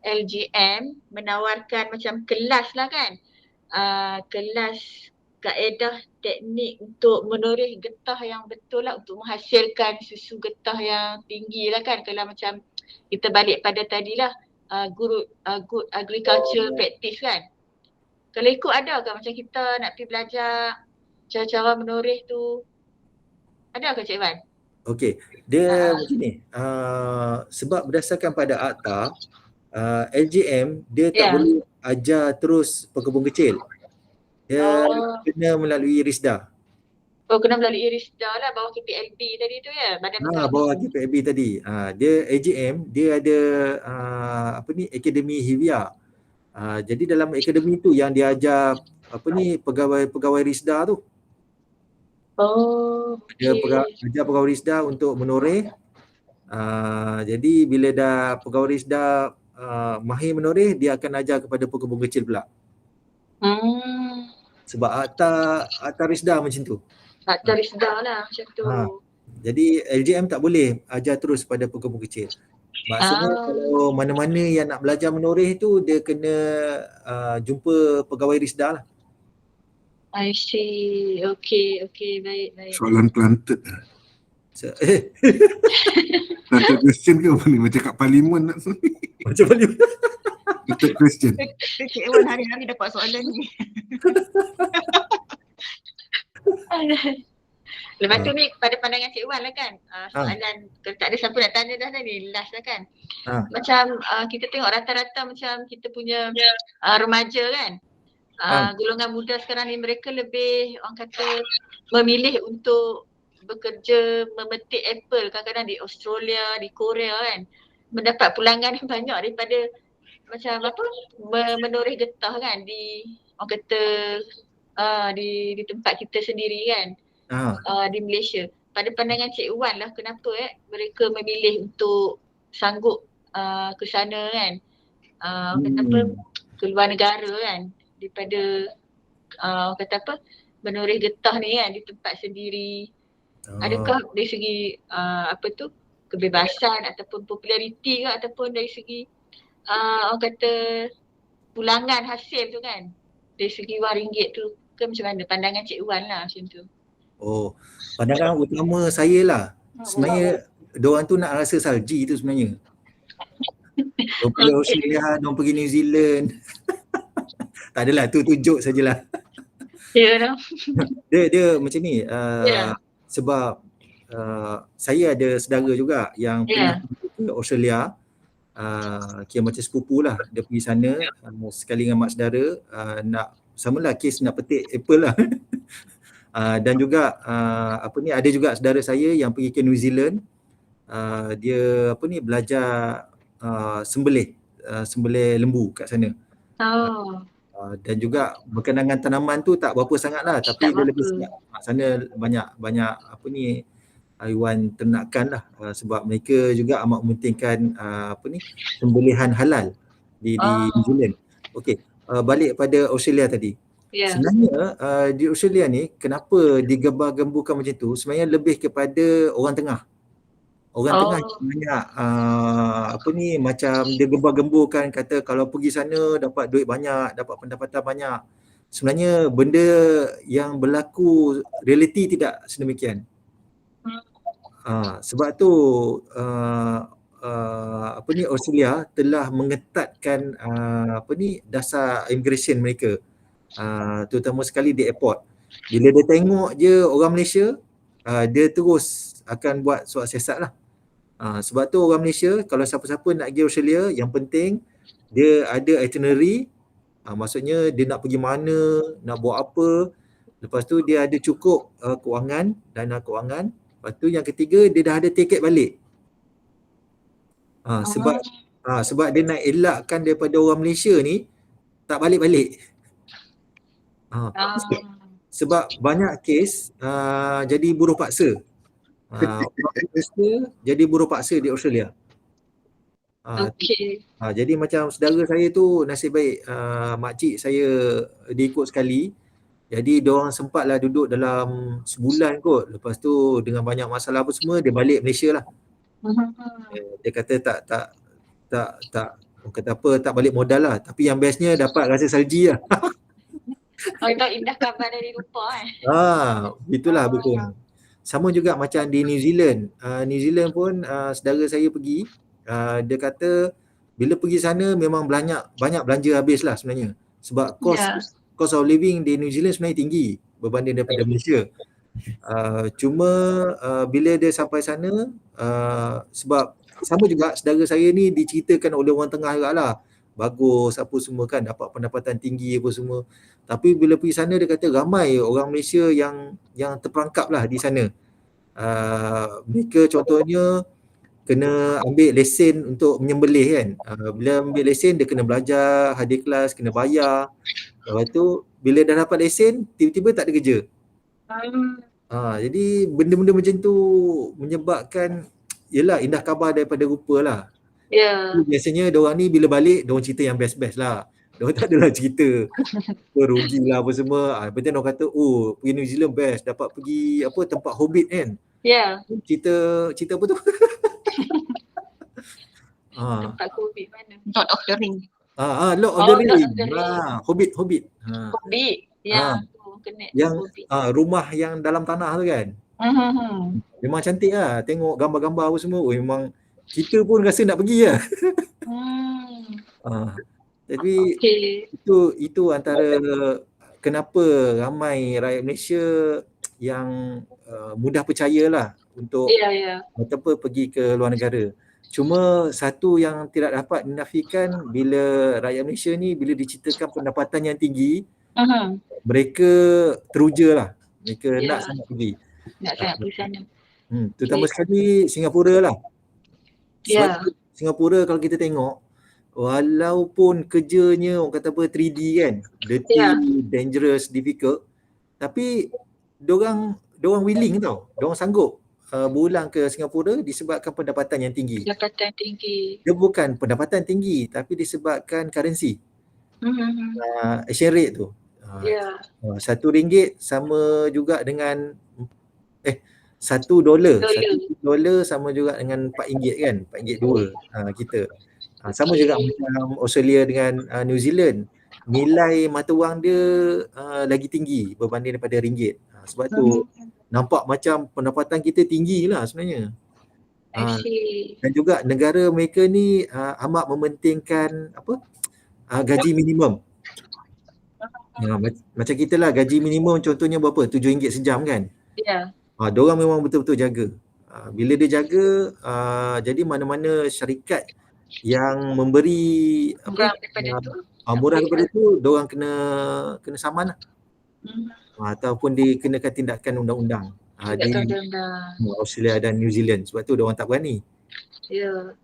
LGM menawarkan macam kelas lah kan. Kelas kaedah teknik untuk menoreh getah yang betul lah untuk menghasilkan susu getah yang tinggi lah kan. Kalau macam kita balik pada tadilah good agriculture practice kan. Kalau ikut ada ke macam kita nak pergi belajar cara-cara menoreh tu? Ada ke Cik Wan? Okey, dia macam ni. Sebab berdasarkan pada akta, LGM dia tak boleh ajar terus pekebun kecil. Dia kena melalui RISDA. Oh, kena melalui RISDA lah, bawah KPLB tadi tu ya? Bawah KPLB tadi. Dia LGM, dia ada Akademi Hivia. Jadi dalam akademi tu yang dia ajar pegawai RISDA tu. Dia ajar pegawai RISDA untuk menoreh. Jadi bila dah pegawai RISDA mahir menoreh, dia akan ajar kepada pekebun kecil pula. Sebab akta RISDA macam tu. Akta RISDA lah macam tu. Jadi LGM tak boleh ajar terus pada pekebun kecil. Maksudnya kalau mana-mana yang nak belajar menoreh tu, dia kena jumpa pegawai RISDA lah. I see. Okay, baik. Soalan planted lah. Planted question ke apa ni? Macam kat parlimen nak sini. Macam parlimen. Planted question. Cik Wan hari-hari dapat soalan ni. Lepas tu ni pada pandangan Cik Wan lah kan, soalan kalau tak ada siapa nak tanya dah ni, last lah kan. Macam kita tengok rata-rata macam kita punya remaja kan, golongan muda sekarang ni mereka lebih orang kata memilih untuk bekerja memetik apple kadang-kadang di Australia, di Korea kan. Mendapat pulangan yang banyak daripada macam menoreh getah kan di orang kata di tempat kita sendiri kan. di Malaysia. Pada pandangan Cik Wan lah kenapa mereka memilih untuk sanggup ke sana kan. Kata apa, ke luar negara kan, daripada kata apa, menoreh getah ni kan di tempat sendiri. Adakah dari segi apa tu, kebebasan ataupun populariti ke, ataupun dari segi orang kata pulangan hasil tu kan, dari segi wang ringgit tu ke macam mana pandangan Cik Wan lah macam tu? Pandangan utama saya lah, sebenarnya diorang tu nak rasa salji tu sebenarnya. Diorang pergi Australia, diorang pergi New Zealand. Tak adalah, tu joke sajalah. Ya. Dia macam ni, sebab saya ada saudara juga yang pernah pergi ke Australia, kira macam sepupu lah, dia pergi sana sekali dengan mak saudara, nak samalah kes nak petik apple lah. Dan juga ada juga saudara saya yang pergi ke New Zealand, dia belajar sembelih lembu kat sana. Dan juga berkenangan tanaman tu tak berapa sangat lah, tapi dia lebih sedap. Sana banyak haiwan ternakan lah, sebab mereka juga amat mementingkan sembelihan halal di New Zealand. Okey, balik pada Australia tadi. Sebenarnya di Australia ni kenapa digembar-gemburkan macam tu, sebenarnya lebih kepada orang tengah. Orang tengah banyak macam dia gembar-gemburkan, kata kalau pergi sana dapat duit banyak, dapat pendapatan banyak. Sebenarnya benda yang berlaku realiti tidak sedemikian. Sebab tu Australia telah mengetatkan dasar immigration mereka, terutama sekali di airport. Bila dia tengok je orang Malaysia, dia terus akan buat surat siasat lah. Sebab tu orang Malaysia kalau siapa-siapa nak pergi Australia, yang penting dia ada itinerary, maksudnya dia nak pergi mana, nak buat apa. Lepas tu dia ada cukup kewangan, dana kewangan. Lepas tu yang ketiga, dia dah ada tiket balik. Sebab dia nak elakkan daripada orang Malaysia ni tak balik-balik. Sebab banyak kes jadi buruh paksa. Jadi buruh paksa di Australia. Jadi macam saudara saya tu nasib baik, makcik saya dia ikut sekali. Jadi diorang sempatlah duduk dalam sebulan kot. Lepas tu dengan banyak masalah apa semua, dia balik Malaysia lah. Dia kata tak balik modal lah. Tapi yang bestnya dapat rasa salji lah. Tak indah kabar dari rupa itulah betul. Sama juga macam di New Zealand. New Zealand pun saudara saya pergi. Dia kata bila pergi sana memang banyak belanja habis lah sebenarnya. Sebab cost of living di New Zealand sebenarnya tinggi berbanding daripada Malaysia. Cuma bila dia sampai sana, sebab sama juga saudara saya ni diceritakan oleh orang tengah juga lah, bagus apa semua kan, dapat pendapatan tinggi apa semua. Tapi bila pergi sana dia kata ramai orang Malaysia yang terperangkap lah di sana. Mereka contohnya kena ambil lesen untuk menyembelih kan. Bila ambil lesen dia kena belajar, hadir kelas, kena bayar. Lepas tu bila dah dapat lesen tiba-tiba tak ada kerja. Jadi benda-benda macam tu menyebabkan yelah indah khabar daripada rupa lah. Biasanya diorang ni bila balik diorang cerita yang best-best lah. Diorang tak adalah cerita rugi lah apa semua. Lepas tu diorang kata pergi New Zealand best, dapat pergi tempat Hobbit kan. Cerita apa tu? Tempat Hobbit mana? Lord of the Ring. Lord of the Ring. Hobbit. Hobbit. Yang rumah yang dalam tanah tu kan. Memang cantik lah. Tengok gambar-gambar apa semua. Memang kita pun rasa nak pergi lah. Tapi itu antara kenapa ramai rakyat Malaysia yang mudah percayalah untuk pergi ke luar negara. Cuma satu yang tidak dapat dinafikan, bila rakyat Malaysia ni bila diceritakan pendapatan yang tinggi, mereka teruja lah. Mereka nak sangat pergi. Nak sangat pergi sana. Terutama sekali Singapura lah. Sebab Singapura kalau kita tengok, walaupun kerjanya orang kata 3D kan, dirty, dangerous, difficult, tapi diorang diorang willing tau. Diorang sanggup berulang ke Singapura disebabkan pendapatan yang tinggi. Pendapatan tinggi. Dia bukan pendapatan tinggi tapi disebabkan currency. Exchange rate tu. Ya. RM1 sama juga dengan $1 $1 sama juga dengan RM4 kan, RM4.2 kita. Sama juga macam Australia dengan New Zealand. Nilai mata wang dia lagi tinggi berbanding daripada ringgit. Sebab tu nampak macam pendapatan kita tinggi lah sebenarnya. Dan juga negara mereka ni amat mementingkan gaji minimum. Macam kita lah, gaji minimum contohnya berapa? RM7 sejam kan? Ya. Diorang memang betul-betul jaga. Bila dia jaga, jadi mana-mana syarikat yang memberi murah daripada tu, diorang kena saman lah. Ataupun dikenakan tindakan undang-undang di Australia dan New Zealand. Sebab tu diorang tak berani. Ya.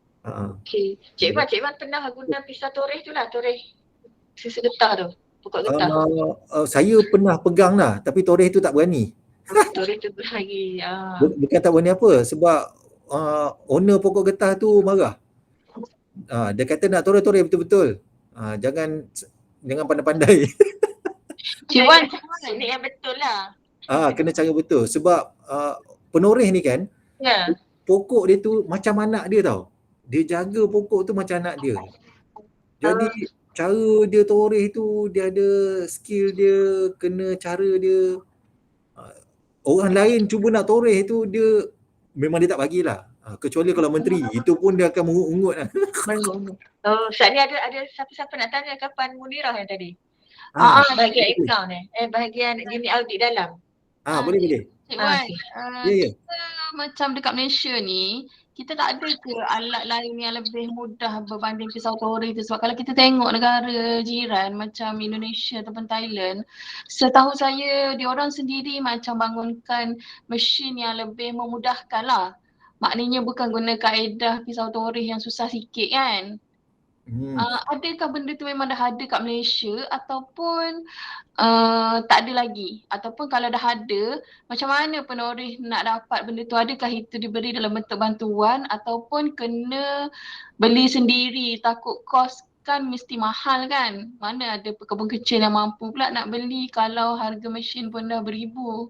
Okey. Cik Wan pernah guna pisau toreh tu lah, toreh sisa getah tu. Pokok getah. Saya pernah pegang lah, tapi toreh tu tak berani. Toreh tu lagi. Bukan tak berani apa, sebab owner pokok getah tu marah. Dia kata nak toreh-toreh betul-betul. Jangan pandai-pandai. Cik Wan, ini yang betul lah. Kena cara betul. Sebab penoreh ni kan, pokok dia tu macam anak dia tau. Dia jaga pokok tu macam anak dia. Jadi cara dia toreh tu, dia ada skill dia, kena cara dia. Orang lain cuba nak toreh tu, dia memang dia tak bagilah. Kecuali kalau menteri, itu pun dia akan mengungut lah. Saat ni ada siapa-siapa nak tanya kapan Munirah yang tadi? Bahagian account bahagian unit audit dalam. Boleh. Cik Wan, Ya. kita macam dekat Malaysia ni, kita tak ada ke alat lain yang lebih mudah berbanding pisau toreh tu? Sebab kalau kita tengok negara jiran macam Indonesia ataupun Thailand, setahu saya diorang sendiri macam bangunkan mesin yang lebih memudahkan lah. Maknanya bukan guna kaedah pisau toreh yang susah sikit kan? Adakah benda tu memang dah ada kat Malaysia ataupun tak ada lagi? Ataupun kalau dah ada, macam mana penoreh nak dapat benda tu? Adakah itu diberi dalam bentuk bantuan ataupun kena beli sendiri? Takut kos kan mesti mahal kan? Mana ada pekebun kecil yang mampu pula nak beli kalau harga mesin pun dah beribu?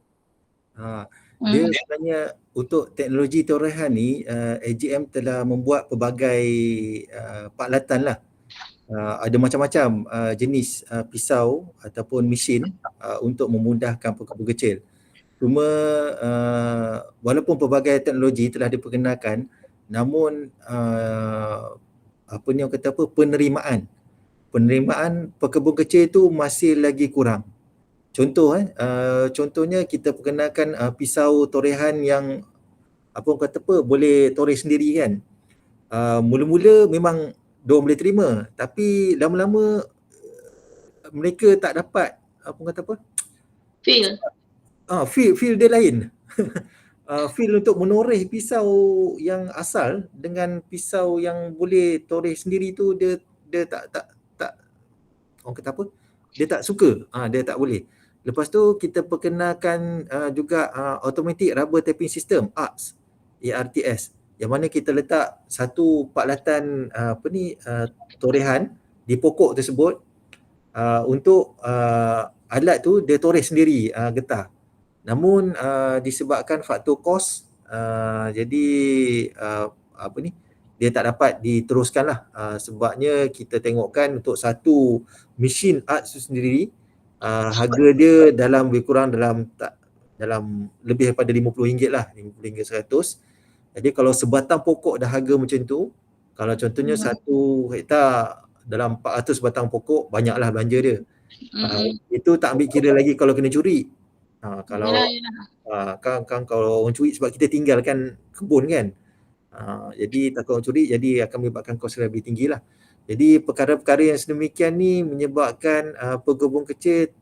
Dia sebenarnya untuk teknologi torehan ni, AGM telah membuat pelbagai peralatan lah. Ada macam-macam jenis pisau ataupun mesin untuk memudahkan pekebun kecil. Cuma walaupun pelbagai teknologi telah diperkenalkan, namun penerimaan pekebun kecil tu masih lagi kurang. Contohnya kita perkenalkan pisau torehan yang boleh toreh sendiri kan. Mula-mula memang diorang boleh terima, tapi lama-lama mereka tak dapat feel dia lain. Feel untuk menoreh pisau yang asal dengan pisau yang boleh toreh sendiri tu dia tak dia tak suka. Dia tak boleh. Lepas tu kita perkenalkan juga automatic rubber tapping system, ARTS, yang mana kita letak satu peralatan torehan di pokok tersebut untuk alat tu dia toreh sendiri getah. Namun disebabkan faktor kos, jadi dia tak dapat diteruskan lah. Sebabnya kita tengokkan untuk satu mesin ARTS tu sendiri, harga dia lebih kurang dalam lebih daripada RM50 lah, RM50-100. Jadi kalau sebatang pokok dah harga macam tu, kalau contohnya 1 hektar dalam 400 batang pokok, banyaklah belanja dia. Itu tak ambil kira lagi kalau kena curi. Kalau orang curi, sebab kita tinggalkan kebun kan. Jadi takut orang curi, jadi akan menyebabkan kos lebih tinggi lah. Jadi perkara-perkara yang sedemikian ni menyebabkan pekebun kecil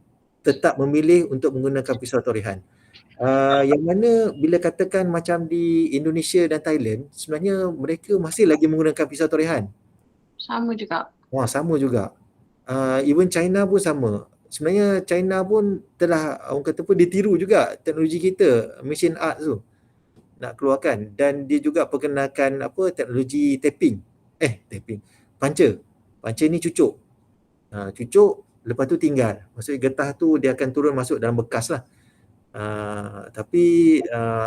tetap memilih untuk menggunakan pisau torehan. Yang mana bila katakan macam di Indonesia dan Thailand, sebenarnya mereka masih lagi menggunakan pisau torehan. Sama juga. Sama juga. Even China pun sama. sebenarnya China pun telah orang kata apa, dia tiru juga teknologi kita, machine art tu nak keluarkan, dan dia juga perkenalkan apa, teknologi tapping, panca ni cucuk, cucuk lepas tu tinggal, maksudnya getah tu dia akan turun masuk dalam bekas lah. Tapi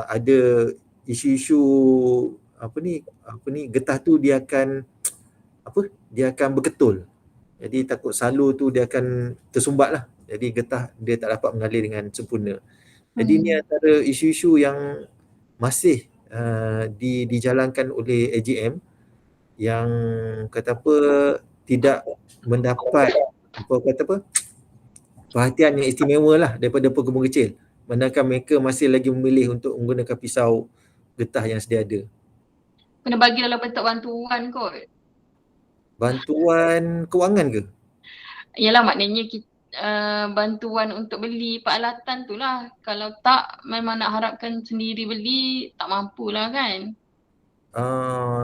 ada isu-isu apa ni getah tu dia akan berketul, jadi takut salur tu dia akan tersumbat lah, jadi getah dia tak dapat mengalir dengan sempurna. Jadi ni antara isu-isu yang masih dijalankan oleh AGM yang kata apa tidak mendapat perhatian yang istimewa lah daripada pekebun kecil, manakala mereka masih lagi memilih untuk menggunakan pisau getah yang sedia ada. Kena bagi dalam bentuk bantuan kot. Bantuan kewangan ke? Yalah, maknanya bantuan untuk beli peralatan tu lah. Kalau tak memang nak harapkan sendiri beli, tak mampulah kan.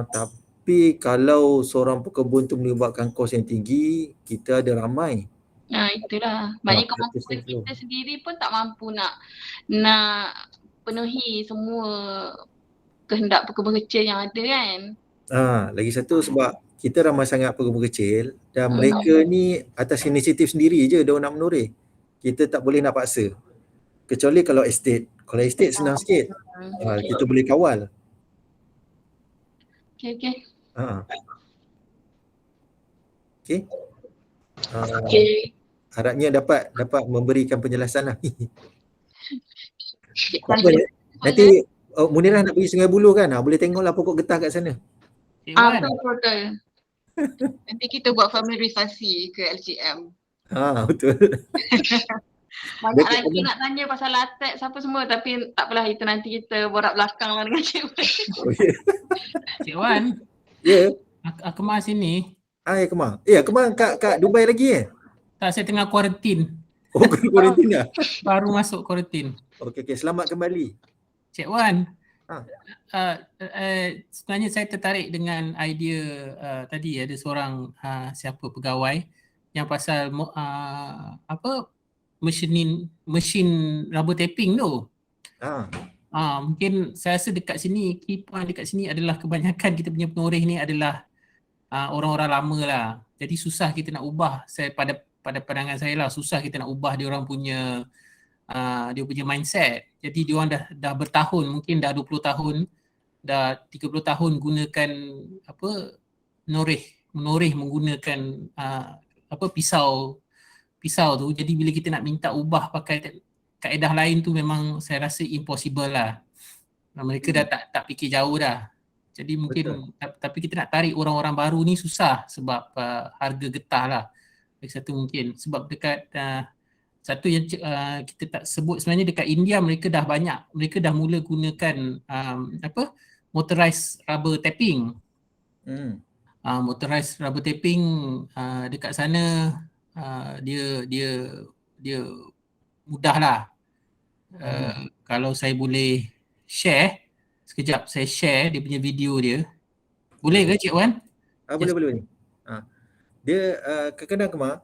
Tapi kalau seorang pekebun tu melibatkan kos yang tinggi, kita ada ramai. Itulah. Maknanya kemampuan kita sendiri pun tak mampu nak penuhi semua kehendak pekebun kecil yang ada kan. Lagi satu sebab kita ramai sangat pekebun kecil dan mereka ni atas inisiatif sendiri je dia nak menoreh. Kita tak boleh nak paksa. Kecuali kalau estate. Kalau estate senang sikit. Kita boleh kawal. Okay. Harapnya dapat memberikan penjelasan lah. Nanti Munirah nak pergi Sungai Buloh kan? Boleh tengoklah pokok getah kat sana. Betul. Nanti kita buat familiarisasi ke LGM. Betul. Banyak lagi nak tanya pasal latex apa semua, tapi tak apalah, itu nanti kita borak belakang lah dengan Cik Wan. Cik Wan. Ya. Akmal sini. Ya Akmal. Akmal kat Dubai lagi Tak, saya tengah kuarantin. Kuarantin dah? Baru masuk kuarantin. Okey, selamat kembali. Cik Wan. Sebenarnya saya tertarik dengan idea tadi ada seorang siapa pegawai yang pasal mesin rubber tapping tu. Mungkin saya rasa dekat sini, key point dekat sini adalah kebanyakan kita punya penoreh ni adalah orang-orang lama lah. Jadi susah kita nak ubah, pada pandangan saya lah, susah kita nak ubah dia orang punya mindset. Jadi dia orang dah bertahun, mungkin dah 20 tahun, dah 30 tahun gunakan menoreh menggunakan pisau tu. Jadi bila kita nak minta ubah pakai kaedah lain tu memang saya rasa impossible lah. Mereka dah tak fikir jauh dah. Jadi mungkin tapi kita nak tarik orang-orang baru ni susah sebab harga getah lah. Lagi satu mungkin sebab dekat satu yang kita tak sebut, sebenarnya dekat India mereka dah mula gunakan motorized rubber tapping. Motorized rubber tapping dekat sana dia mudah lah. Kalau saya boleh share sekejap, saya share dia punya video dia. Boleh ke Cik Wan? Boleh. Dia kadang-kadang Akmal,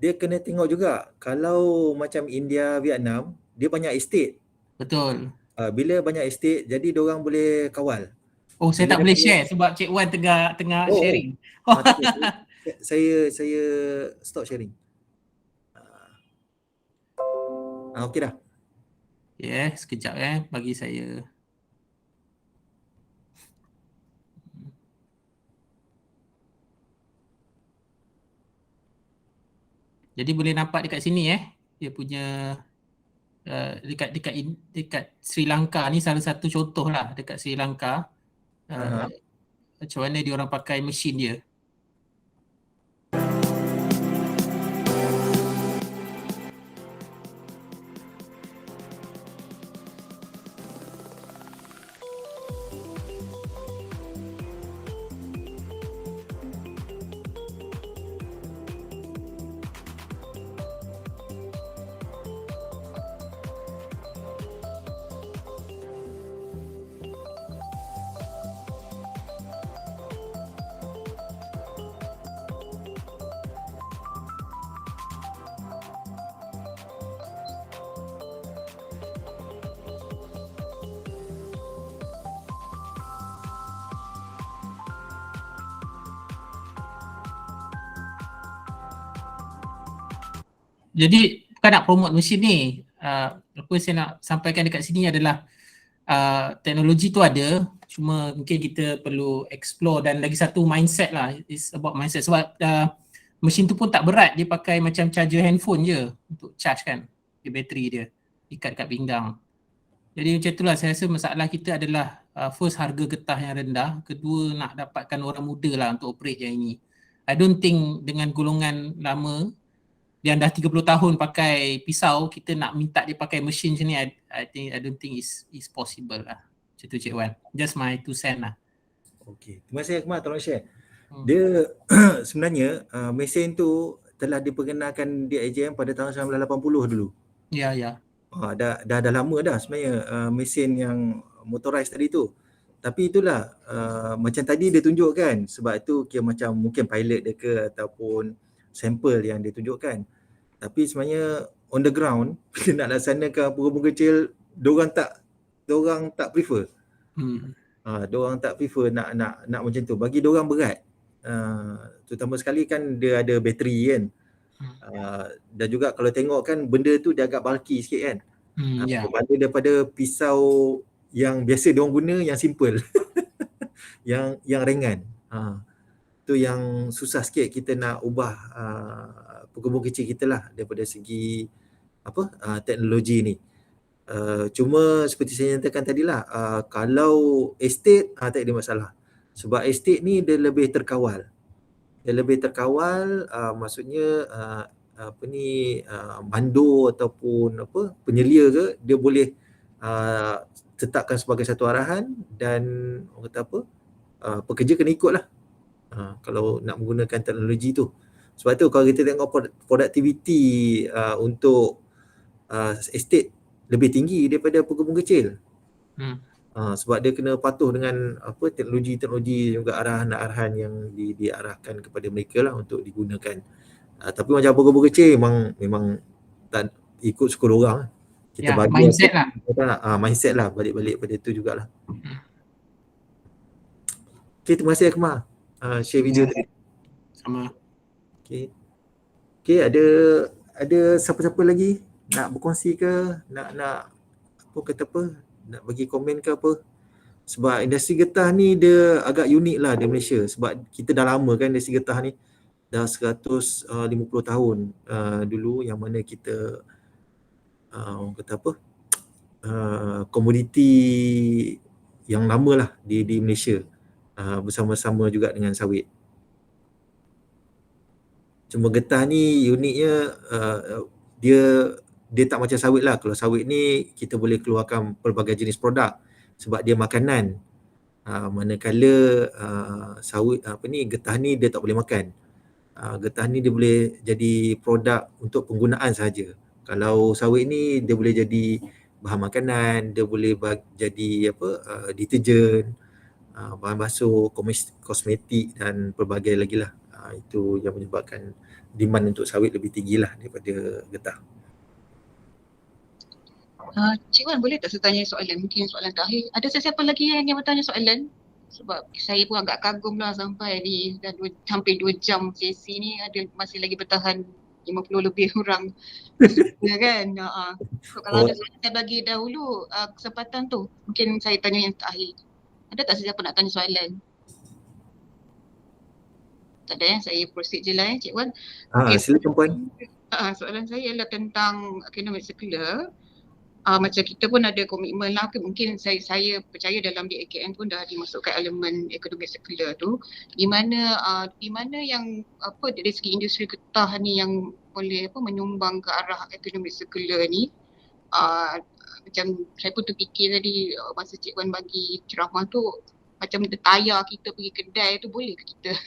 dia kena tengok juga kalau macam India, Vietnam, dia banyak estate. Betul. Bila banyak estate, jadi diorang boleh kawal. Saya tak boleh share sebab Cik Wan tengah sharing. Saya stop sharing. Okey dah. Sekejap bagi saya. Jadi boleh nampak dekat sini dia punya dekat Sri Lanka ni salah satu contoh lah dekat Sri Lanka. Macam mana dia orang pakai mesin dia. Jadi bukan nak promote mesin ni. Apa saya nak sampaikan dekat sini adalah teknologi tu ada, cuma mungkin kita perlu explore, dan lagi satu mindset lah, it's about mindset. Sebab mesin tu pun tak berat, dia pakai macam charger handphone je untuk charge kan, dia bateri dia ikat kat pinggang. Jadi macam itulah, saya rasa masalah kita adalah first harga getah yang rendah, kedua nak dapatkan orang muda lah untuk operate yang ini. I don't think dengan golongan lama yang dah 30 tahun pakai pisau, kita nak minta dia pakai mesin macam ni, I don't think is possible lah. Macam tu Cik Wan. Just my 2 cent lah. Okey. Terima kasih Akmal, tolong share. Dia sebenarnya mesin tu telah diperkenalkan di AJM pada tahun 1980 dulu. Ya, ya. Dah lama dah sebenarnya mesin yang motorized tadi tu. Tapi itulah macam tadi dia tunjukkan, sebab itu kira macam mungkin pilot dia ke ataupun sampel yang dia tunjukkan. Tapi sebenarnya on the ground bila nak laksanakan program kecil, diorang tak prefer. Diorang tak prefer nak macam tu. Bagi diorang berat. Terutama sekali kan dia ada bateri kan. Dan juga kalau tengok kan benda tu dia agak bulky sikit kan. Berbanding daripada pisau yang biasa diorang guna yang simple. yang ringan. Tu yang susah sikit kita nak ubah pekebun kecil kita lah daripada segi teknologi ni. Cuma seperti saya nyatakan tadilah, kalau estate tak ada masalah. Sebab estate ni dia lebih terkawal. Maksudnya mandur ataupun penyelia ke, dia boleh tetapkan sebagai satu arahan, dan orang kata pekerja kena ikut lah. Kalau nak menggunakan teknologi tu. Sebab tu kalau kita tengok produktiviti untuk estate lebih tinggi daripada pekebun kecil. Sebab dia kena patuh dengan teknologi juga arahan-arahan yang diarahkan kepada mereka lah untuk digunakan. Tapi macam pekebun kecil memang tak ikut suka orang. Kita bagi mindset lah. Mindset lah, balik-balik pada tu jugalah. Okay, terima kasih Akmal. Share video tadi. Sama. Okay, ada siapa-siapa lagi nak berkongsi ke, nak nak bagi komen ke apa? Sebab industri getah ni dia agak unik lah di Malaysia, sebab kita dah lama kan industri getah ni, dah 150 tahun dulu, yang mana kita orang kata komoditi yang lama lah di Malaysia, bersama-sama juga dengan sawit. Cuma getah ni uniknya dia tak macam sawit lah. Kalau sawit ni kita boleh keluarkan pelbagai jenis produk sebab dia makanan. Manakala sawit getah ni dia tak boleh makan. Getah ni dia boleh jadi produk untuk penggunaan sahaja. Kalau sawit ni dia boleh jadi bahan makanan, dia boleh jadi deterjen, bahan basuh, kosmetik dan pelbagai lagi lah. Itu yang menyebabkan demand untuk sawit lebih tinggi lah daripada getah. Cik Wan, boleh tak saya tanya soalan? Mungkin soalan terakhir. Ada sesiapa lagi yang bertanya soalan? Sebab saya pun agak kagum lah sampai dah hampir 2 jam sesi ni, ada masih lagi bertahan 50 lebih orang. Ya kan? So, kalau ada soalan, saya bagi dahulu kesempatan tu. Mungkin saya tanya yang terakhir. Ada tak sesiapa nak tanya soalan? Tak ada, saya proceed je lah Cik Wan. Silakan Puan. Soalan saya adalah tentang economic circular. Macam kita pun ada komitmen lah, mungkin saya percaya dalam DAKN pun dah dimasukkan elemen economic circular tu, di mana yang dari segi industri getah ni yang boleh menyumbang ke arah economic circular ni. Macam saya pun terfikir tadi masa Cik Wan bagi ceramah tu, macam tayar kita pergi kedai tu, boleh ke kita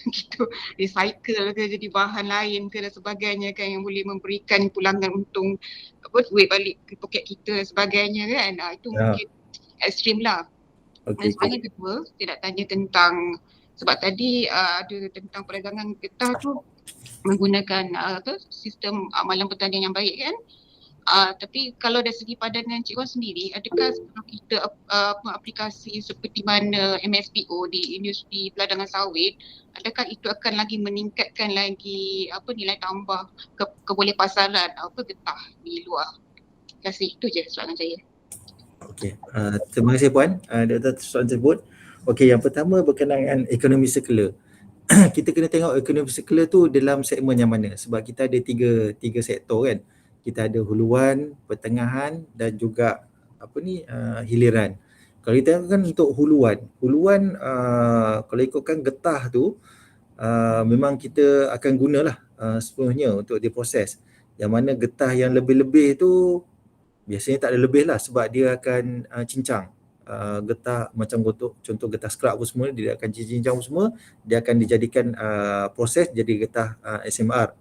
recycle ke jadi bahan lain ke dan sebagainya kan, yang boleh memberikan pulangan untung duit balik ke poket kita dan sebagainya kan. Itu mungkin ekstrim lah. Dan soalan kedua, saya nak tanya tentang, sebab tadi ada tentang perdagangan getah tu menggunakan sistem amalan pertanian yang baik kan. Tapi kalau dari segi pandangan Cik Wan sendiri, adakah kalau kita aplikasi seperti mana MSPO di industri peladangan sawit, adakah itu akan lagi meningkatkan lagi nilai tambah kebolehpasaran getah di luar? Terima kasih. Itu je soalan saya. Okey, terima kasih Puan atas soalan tersebut. Okey, yang pertama berkenaan dengan ekonomi sirkular. Kita kena tengok ekonomi sirkular tu dalam segmen yang mana, sebab kita ada tiga sektor kan. Kita ada huluan, pertengahan dan juga hiliran. Kalau kita tengok kan untuk huluan kalau ikutkan getah tu memang kita akan gunalah sepenuhnya untuk diproses. Yang mana getah yang lebih-lebih tu biasanya tak ada lebih lah, sebab dia akan cincang. Getah macam contoh getah scrap apa semua, dia akan cincang semua, dia akan dijadikan proses jadi getah SMR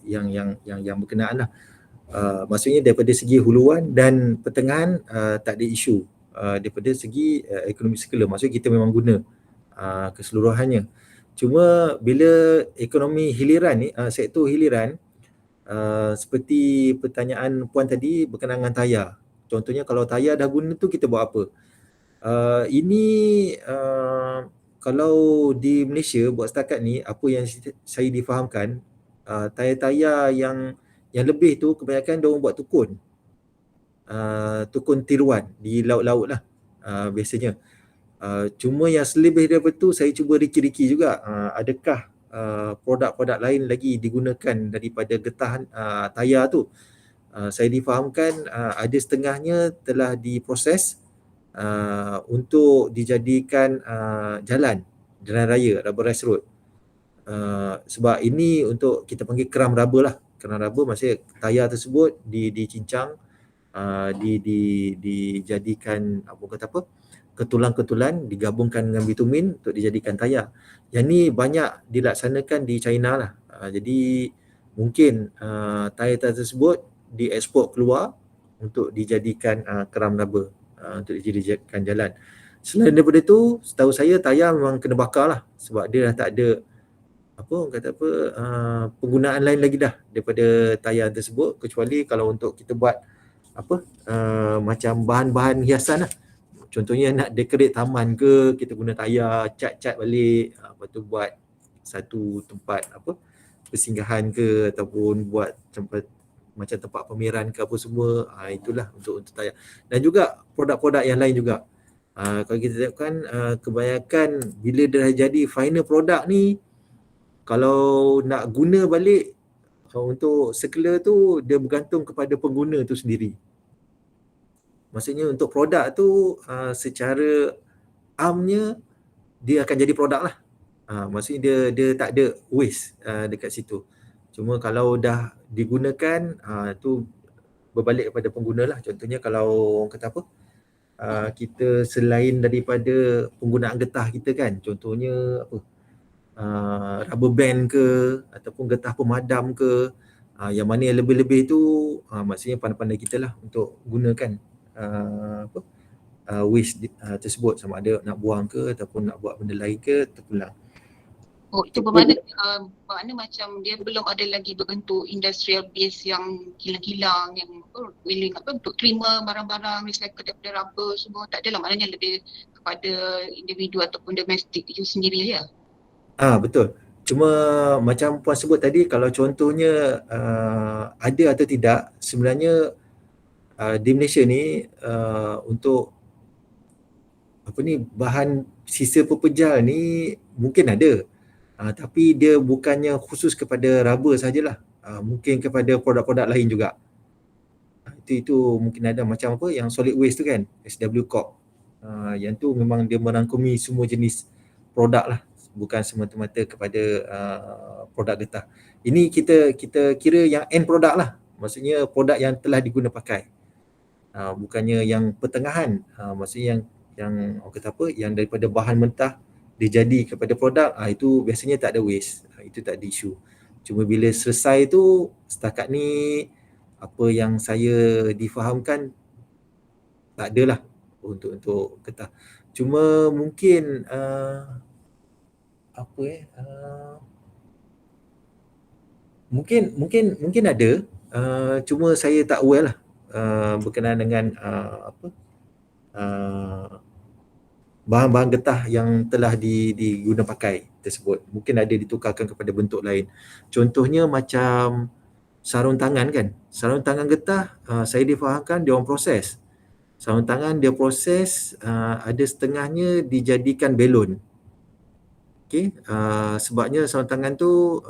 yang berkenaan lah. Maksudnya daripada segi huluan dan pertengahan tak ada isu. Daripada segi ekonomi sirkular, maksudnya kita memang guna keseluruhannya. Cuma bila ekonomi hiliran ni, sektor hiliran, seperti pertanyaan Puan tadi berkenaan dengan tayar. Contohnya kalau tayar dah guna tu kita buat apa? Ini kalau di Malaysia buat setakat ni, apa yang saya difahamkan, tayar-tayar yang lebih tu kebanyakan diorang buat tukun. Tukun tiruan di laut-laut lah biasanya. Cuma yang selebih daripada tu saya cuba riki-riki juga, adakah produk-produk lain lagi digunakan daripada getah tayar tu. Saya difahamkan ada setengahnya telah diproses untuk dijadikan jalan raya, rubberized road. Sebab ini untuk kita panggil keram rubber lah. Keram rubber maksudnya tayar tersebut dicincang, dijadikan ketulan-ketulan, digabungkan dengan bitumin untuk dijadikan tayar. Yang ni banyak dilaksanakan di China lah. Jadi mungkin tayar tersebut diekspor keluar untuk dijadikan keram rubber, untuk dijadikan jalan. Selain daripada tu, setahu saya tayar memang kena bakar lah, sebab dia dah tak ada penggunaan lain lagi dah daripada tayar tersebut, kecuali kalau untuk kita buat macam bahan-bahan hiasan lah. Contohnya nak decorate taman ke, kita guna tayar, cat balik, lepas tu buat satu tempat persinggahan ke, ataupun buat macam tempat pameran ke apa semua. Itulah untuk tayar. Dan juga produk-produk yang lain juga. Kalau kita tengokkan kebanyakan bila dah jadi final product ni, kalau nak guna balik untuk sirkular tu, dia bergantung kepada pengguna tu sendiri. Maksudnya untuk produk tu secara amnya dia akan jadi produk lah. Maksudnya dia tak ada waste dekat situ. Cuma kalau dah digunakan tu berbalik kepada pengguna lah. Contohnya kalau orang kata kita selain daripada penggunaan getah kita kan, contohnya rubber band ke ataupun getah pemadam ke, yang mana yang lebih-lebih tu maksudnya pandai-pandai kita lah untuk gunakan waste tersebut, sama ada nak buang ke ataupun nak buat benda lain ke terpulang. Itu bermakna macam dia belum ada lagi berbentuk industrial base yang gila-gila, yang willing untuk terima barang-barang recycle daripada rubber semua. Tak adalah, maknanya lebih kepada individu ataupun domestic use sendiri je. Betul. Cuma macam Puan sebut tadi, kalau contohnya ada atau tidak, sebenarnya di Malaysia ni untuk bahan sisa pepejal ni mungkin ada, tapi dia bukannya khusus kepada rubber sajalah, mungkin kepada produk-produk lain juga. Itu mungkin ada, macam yang solid waste tu kan, SW Corp, yang tu memang dia merangkumi semua jenis produk lah, bukan semata-mata kepada produk getah. Ini kita kira yang end produk lah, maksudnya produk yang telah diguna pakai, bukannya yang pertengahan, maksudnya yang orang kata yang daripada bahan mentah dijadi kepada produk, itu biasanya tak ada waste, itu tak ada isu. Cuma bila selesai tu, setakat ni apa yang saya difahamkan tak adalah untuk getah. Cuma mungkin mungkin ada cuma saya tak aware lah berkenaan dengan bahan-bahan getah yang telah diguna pakai tersebut. Mungkin ada ditukarkan kepada bentuk lain. Contohnya macam sarung tangan kan. Sarung tangan getah saya difahamkan dia orang proses. Sarung tangan dia proses, ada setengahnya dijadikan belon. Okey, sebabnya sarung tangan tu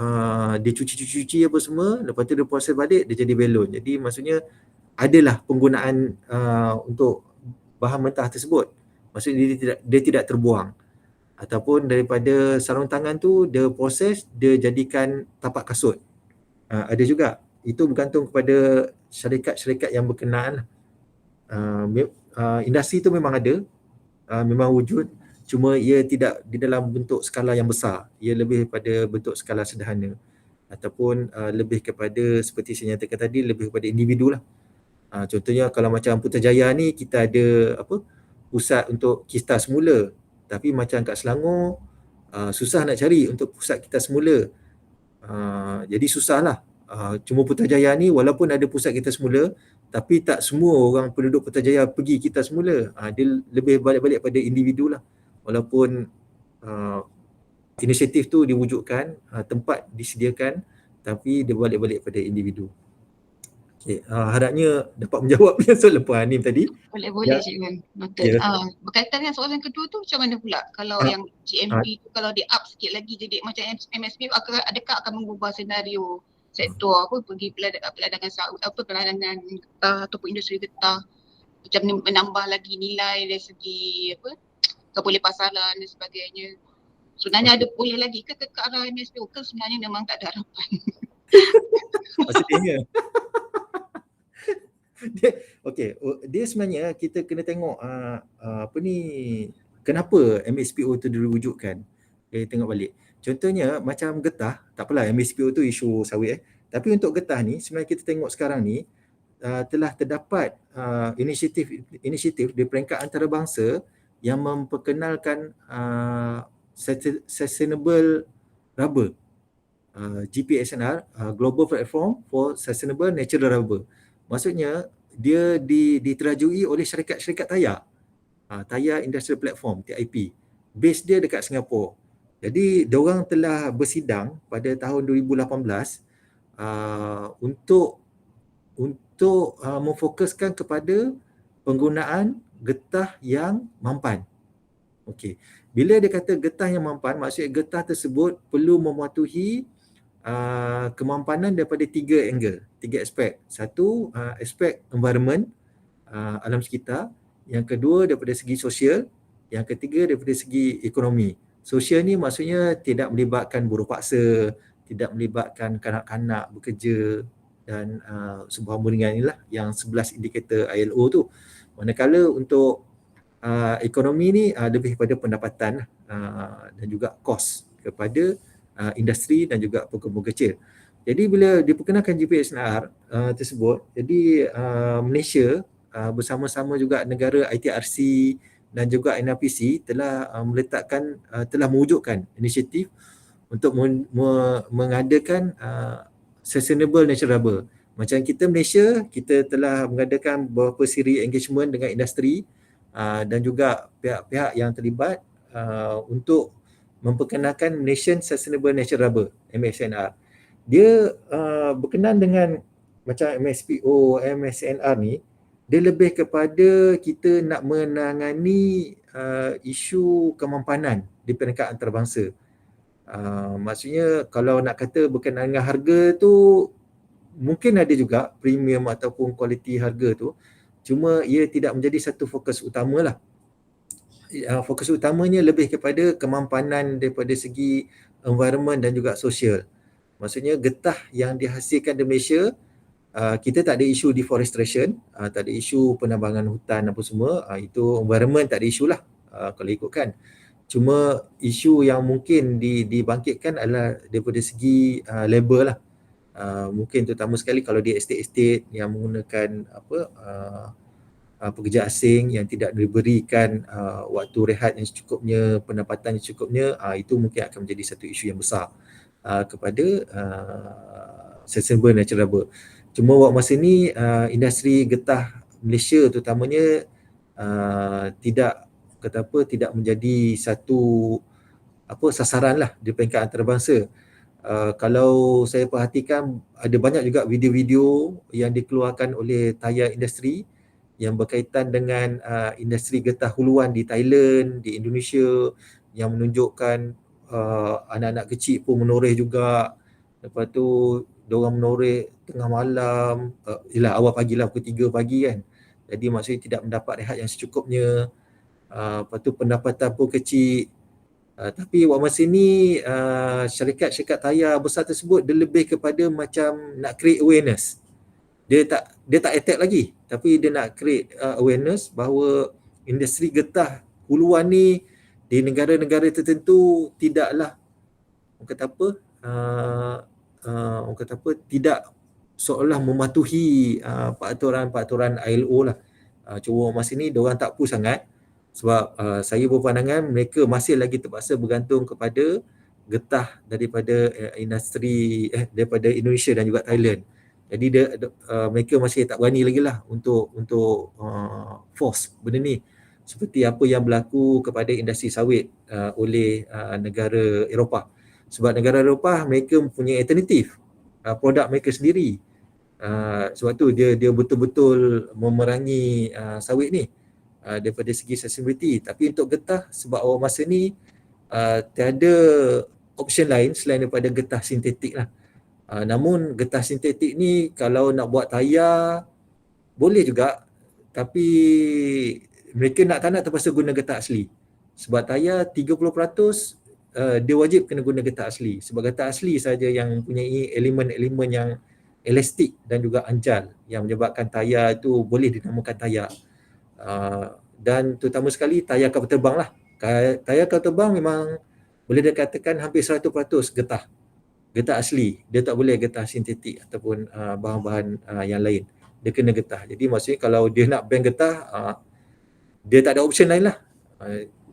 dia cuci apa semua, lepas tu dia proses balik dia jadi belon. Jadi maksudnya adalah penggunaan untuk bahan mentah tersebut. Maksudnya dia tidak terbuang. Ataupun daripada sarung tangan tu dia proses, dia jadikan tapak kasut. Ada juga. Itu bergantung kepada syarikat-syarikat yang berkenaan. Industri tu memang ada, memang wujud, cuma ia tidak di dalam bentuk skala yang besar. Ia lebih pada bentuk skala sederhana ataupun lebih kepada seperti saya nyatakan tadi, lebih kepada individu lah. Contohnya kalau macam Putrajaya ni kita ada pusat untuk kista semula, tapi macam kat Selangor susah nak cari untuk pusat kista semula. Jadi susahlah. Cuma Putrajaya ni walaupun ada pusat kista semula, tapi tak semua orang penduduk Putrajaya pergi kista semula. Dia lebih balik-balik pada individu lah. Walaupun inisiatif tu diwujudkan, tempat disediakan, tapi dia balik-balik pada individu. Okay, harapnya dapat menjawab soalan Puan Hanim tadi. Boleh Cik Wan. Noted. Berkaitan dengan soalan kedua tu macam mana pula? Kalau yang GMP tu kalau di up sikit lagi jadi macam MSP, adakah akan mengubah senario sektor pergi peladangan peladangan getah ataupun industri getah, macam menambah lagi nilai dari segi boleh pasaran dan sebagainya. Sebenarnya ada boleh lagi ke arah MSPO ke sebenarnya memang tak ada harapan? Maksudnya dia sebenarnya kita kena tengok kenapa MSPO tu diwujudkan. Tengok balik. Contohnya macam getah, tak apalah MSPO tu isu sawit tapi untuk getah ni sebenarnya kita tengok sekarang ni telah terdapat inisiatif di peringkat antarabangsa yang memperkenalkan sustainable rubber, GPSNR, Global Platform for Sustainable Natural Rubber. Maksudnya dia diterajui oleh syarikat-syarikat tayar, Tayar Industrial Platform, TIP. Base dia dekat Singapura. Jadi diorang telah bersidang pada tahun 2018 untuk memfokuskan kepada penggunaan getah yang mampan. Okey. Bila dia kata getah yang mampan, maksudnya getah tersebut perlu mematuhi kemampanan daripada 3 angle, 3 aspek. Satu, aspek environment, alam sekitar. Yang kedua daripada segi sosial. Yang ketiga daripada segi ekonomi. Sosial ni maksudnya tidak melibatkan buruh paksa, tidak melibatkan kanak-kanak bekerja dan seumpama dengan inilah yang 11 indikator ILO tu. Manakala untuk ekonomi ni lebih kepada pendapatan dan juga kos kepada industri dan juga pengguna kecil. Jadi bila diperkenalkan GPSNR tersebut, jadi Malaysia bersama-sama juga negara ITRC dan juga NRPC telah telah mewujudkan inisiatif untuk mengadakan sustainable natural rubber. Macam kita Malaysia, kita telah mengadakan beberapa siri engagement dengan industri dan juga pihak-pihak yang terlibat untuk memperkenalkan Malaysian Sustainable Natural Rubber, MSNR. Dia berkenaan dengan macam MSPO, MSNR ni, dia lebih kepada kita nak menangani isu kemampanan di peringkat antarabangsa. Maksudnya kalau nak kata berkenaan dengan harga tu, mungkin ada juga premium ataupun kualiti harga tu, cuma ia tidak menjadi satu fokus utama lah. Fokus utamanya lebih kepada kemampanan daripada segi environment dan juga sosial. Maksudnya getah yang dihasilkan di Malaysia, kita tak ada isu deforestation, tak ada isu penambangan hutan apa semua, itu environment tak ada isu lah kalau ikutkan. Cuma isu yang mungkin dibangkitkan adalah daripada segi labor lah. Mungkin terutama sekali kalau di estate-estate yang menggunakan pekerja asing yang tidak diberikan waktu rehat yang secukupnya, pendapatan yang secukupnya, itu mungkin akan menjadi satu isu yang besar kepada sustainable natural rubber. Cuma waktu masa ni industri getah Malaysia terutamanya tidak menjadi satu sasaran lah di peringkat antarabangsa. Kalau saya perhatikan ada banyak juga video-video yang dikeluarkan oleh tayar industri yang berkaitan dengan industri getah huluan di Thailand, di Indonesia, yang menunjukkan anak-anak kecil pun menoreh juga. Lepas tu diorang menoreh tengah malam, awal pagi lah, pukul 3 pagi kan. Jadi maksudnya tidak mendapat rehat yang secukupnya. Lepas tu pendapatan pun kecil. Tapi waktu masa ni syarikat-syarikat tayar besar tersebut dia lebih kepada macam nak create awareness. Dia tak attack lagi, tapi dia nak create awareness bahawa industri getah huluan ni di negara-negara tertentu tidaklah orang kata apa, tidak seolah mematuhi peraturan ILO lah. Cuma masa ni diorang tak push sangat sebab saya berpandangan mereka masih lagi terpaksa bergantung kepada getah daripada industri daripada Indonesia dan juga Thailand. Jadi mereka masih tak berani lagi lah untuk force benda ni, seperti apa yang berlaku kepada industri sawit oleh negara Eropah. Sebab negara Eropah mereka mempunyai alternatif produk mereka sendiri. Sebab tu dia betul-betul memerangi sawit ni daripada segi sustainability. Tapi untuk getah, sebab awal masa ni tiada option lain selain daripada getah sintetik lah. Namun getah sintetik ni kalau nak buat tayar boleh juga, tapi mereka tak nak terpaksa guna getah asli. Sebab tayar 30% dia wajib kena guna getah asli. Sebab getah asli saja yang mempunyai elemen-elemen yang elastik dan juga anjal yang menyebabkan tayar itu boleh dinamakan tayar. Dan terutama sekali tayar kapal terbang lah. Tayar kapal terbang memang boleh dikatakan hampir 100% getah asli. Dia tak boleh getah sintetik ataupun bahan-bahan yang lain. Dia kena getah. Jadi maksudnya kalau dia nak ban getah, dia tak ada option lain lah.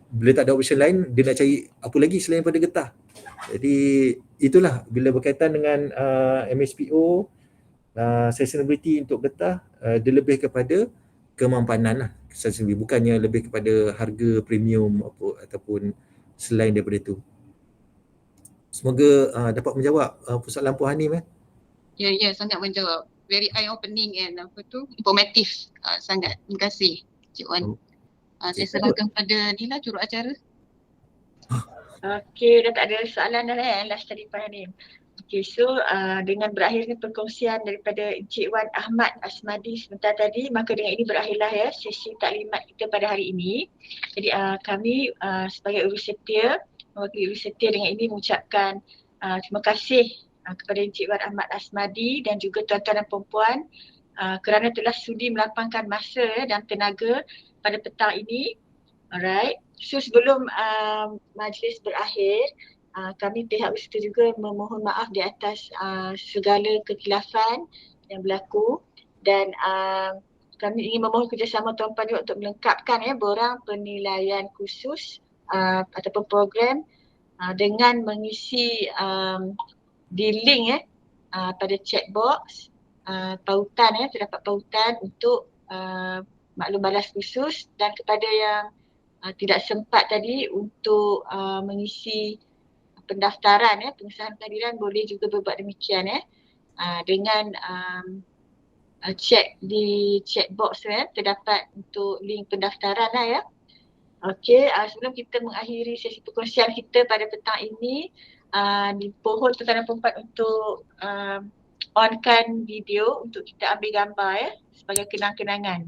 Bila tak ada option lain, dia nak cari apa lagi selain daripada getah. Jadi itulah bila berkaitan dengan MSPO, sustainability untuk getah, dia lebih kepada kemampanan lah, bukannya lebih kepada harga premium ataupun selain daripada itu. Semoga dapat menjawab persoalan Puan Hanim. Ya, sangat menjawab. Very eye opening and informatif sangat. Terima kasih Cik Wan. Saya serahkan pada Nila, juruacara. Okey, dah tak ada soalan dah last tadi Puan Hanim. Okey, so dengan berakhirnya perkongsian daripada Encik Wan Ahmad Asmadi sebentar tadi, maka dengan ini berakhirlah sesi taklimat kita pada hari ini. Jadi kami sebagai urus setia, mewakili urus setia dengan ini mengucapkan terima kasih kepada Encik Wan Ahmad Asmadi dan juga tuan-tuan dan puan-puan kerana telah sudi melapangkan masa dan tenaga pada petang ini. Alright. So sebelum majlis berakhir, kami pihak Wisata juga memohon maaf di atas segala kekhilafan yang berlaku dan kami ingin memohon kerjasama tuan-tuan juga untuk melengkapkan borang penilaian khusus ataupun program dengan mengisi di link pada chat box pautan terdapat pautan untuk maklum balas khusus, dan kepada yang tidak sempat tadi untuk mengisi pendaftaran pengesahan kehadiran boleh juga berbuat demikian dengan check di chat box terdapat untuk link pendaftaran lah Okey, sebelum kita mengakhiri sesi perkongsian kita pada petang ini, dipohon tuan-tuan dan puan-puan untuk onkan video untuk kita ambil gambar sebagai kenang-kenangan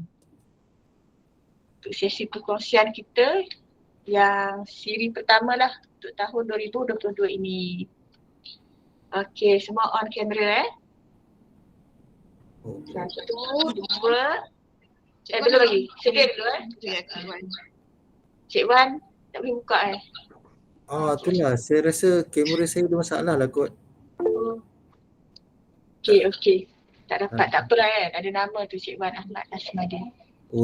untuk sesi perkongsian kita yang siri pertama lah untuk tahun 2022 ini. Okey, semua on kamera Satu, dua. Belum lagi. Sedia dulu Cik Wan, tak boleh buka Itulah, saya rasa kamera saya ada masalah lah kot. Okey. Tak dapat, tak apalah ada nama tu Cik Wan Ahmad Asmadi.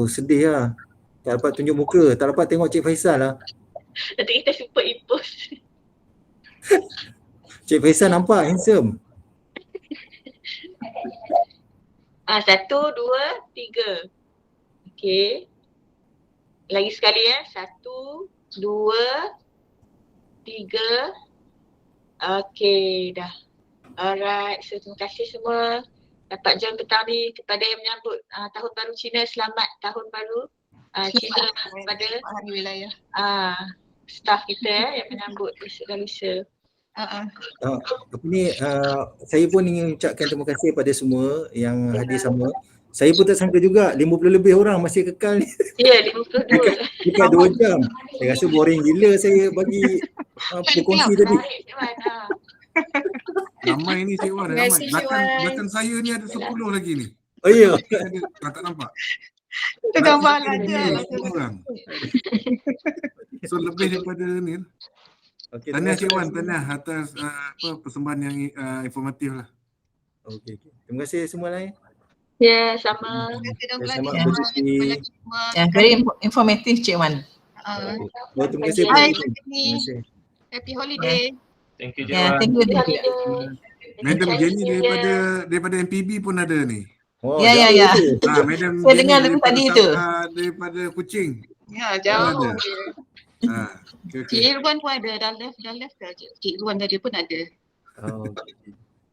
Sedih lah. Tak dapat tunjuk muka, tak dapat tengok Cik Faisal lah. Nanti kita superimpose. Cik Faisal nampak handsome. 1, 2, 3. Okey. Lagi sekali 1, 2, 3. Okey, dah. Alright, so terima kasih semua dapat join petang ni. Kepada yang menyambut Tahun Baru Cina, selamat Tahun Baru Cina kepada Hari wilayah. staff kita yang menyambut besok dan lusa. Saya pun ingin ucapkan terima kasih pada semua yang hadir sama. Saya pun tak sangka juga 50 lebih orang masih kekal ni. Ya, 52. Dekat 2 jam. Saya rasa boring gila saya bagi berkongsi tadi. Ramai ni Cik Wan, ramai. Belakang saya ni ada 10 lagi ni. Oh ya. Tak nampak. Itu gambar Ada ada. 10 orang. So lebih daripada ni. Okey, Tahniah Cik Wan, tahniah atas persembahan yang informatif lah. Okey. Terima kasih semua lah. Ya, sama. Selamat bercuti. Very informative Cik Wan. Terima kasih. Bye. Terima kasih. Happy holiday. Thank you, Ya, thank you. Madam Jenny daripada MPB pun ada ni. Oh, Ya. Madam Saya Jenny dengar daripada tadi tu. Daripada Kuching. Ya, jauh. Okay. Cik Irwan pun ada, dah left ke Cik Irwan tadi pun ada.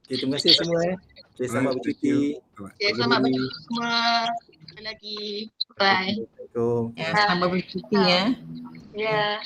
Okay, terima kasih semua. Okay, selamat bercuti. Okay, selamat bercuti semua. Sekali lagi. Bye. Assalamualaikum. Ya, selamat bercuti ya. Ya.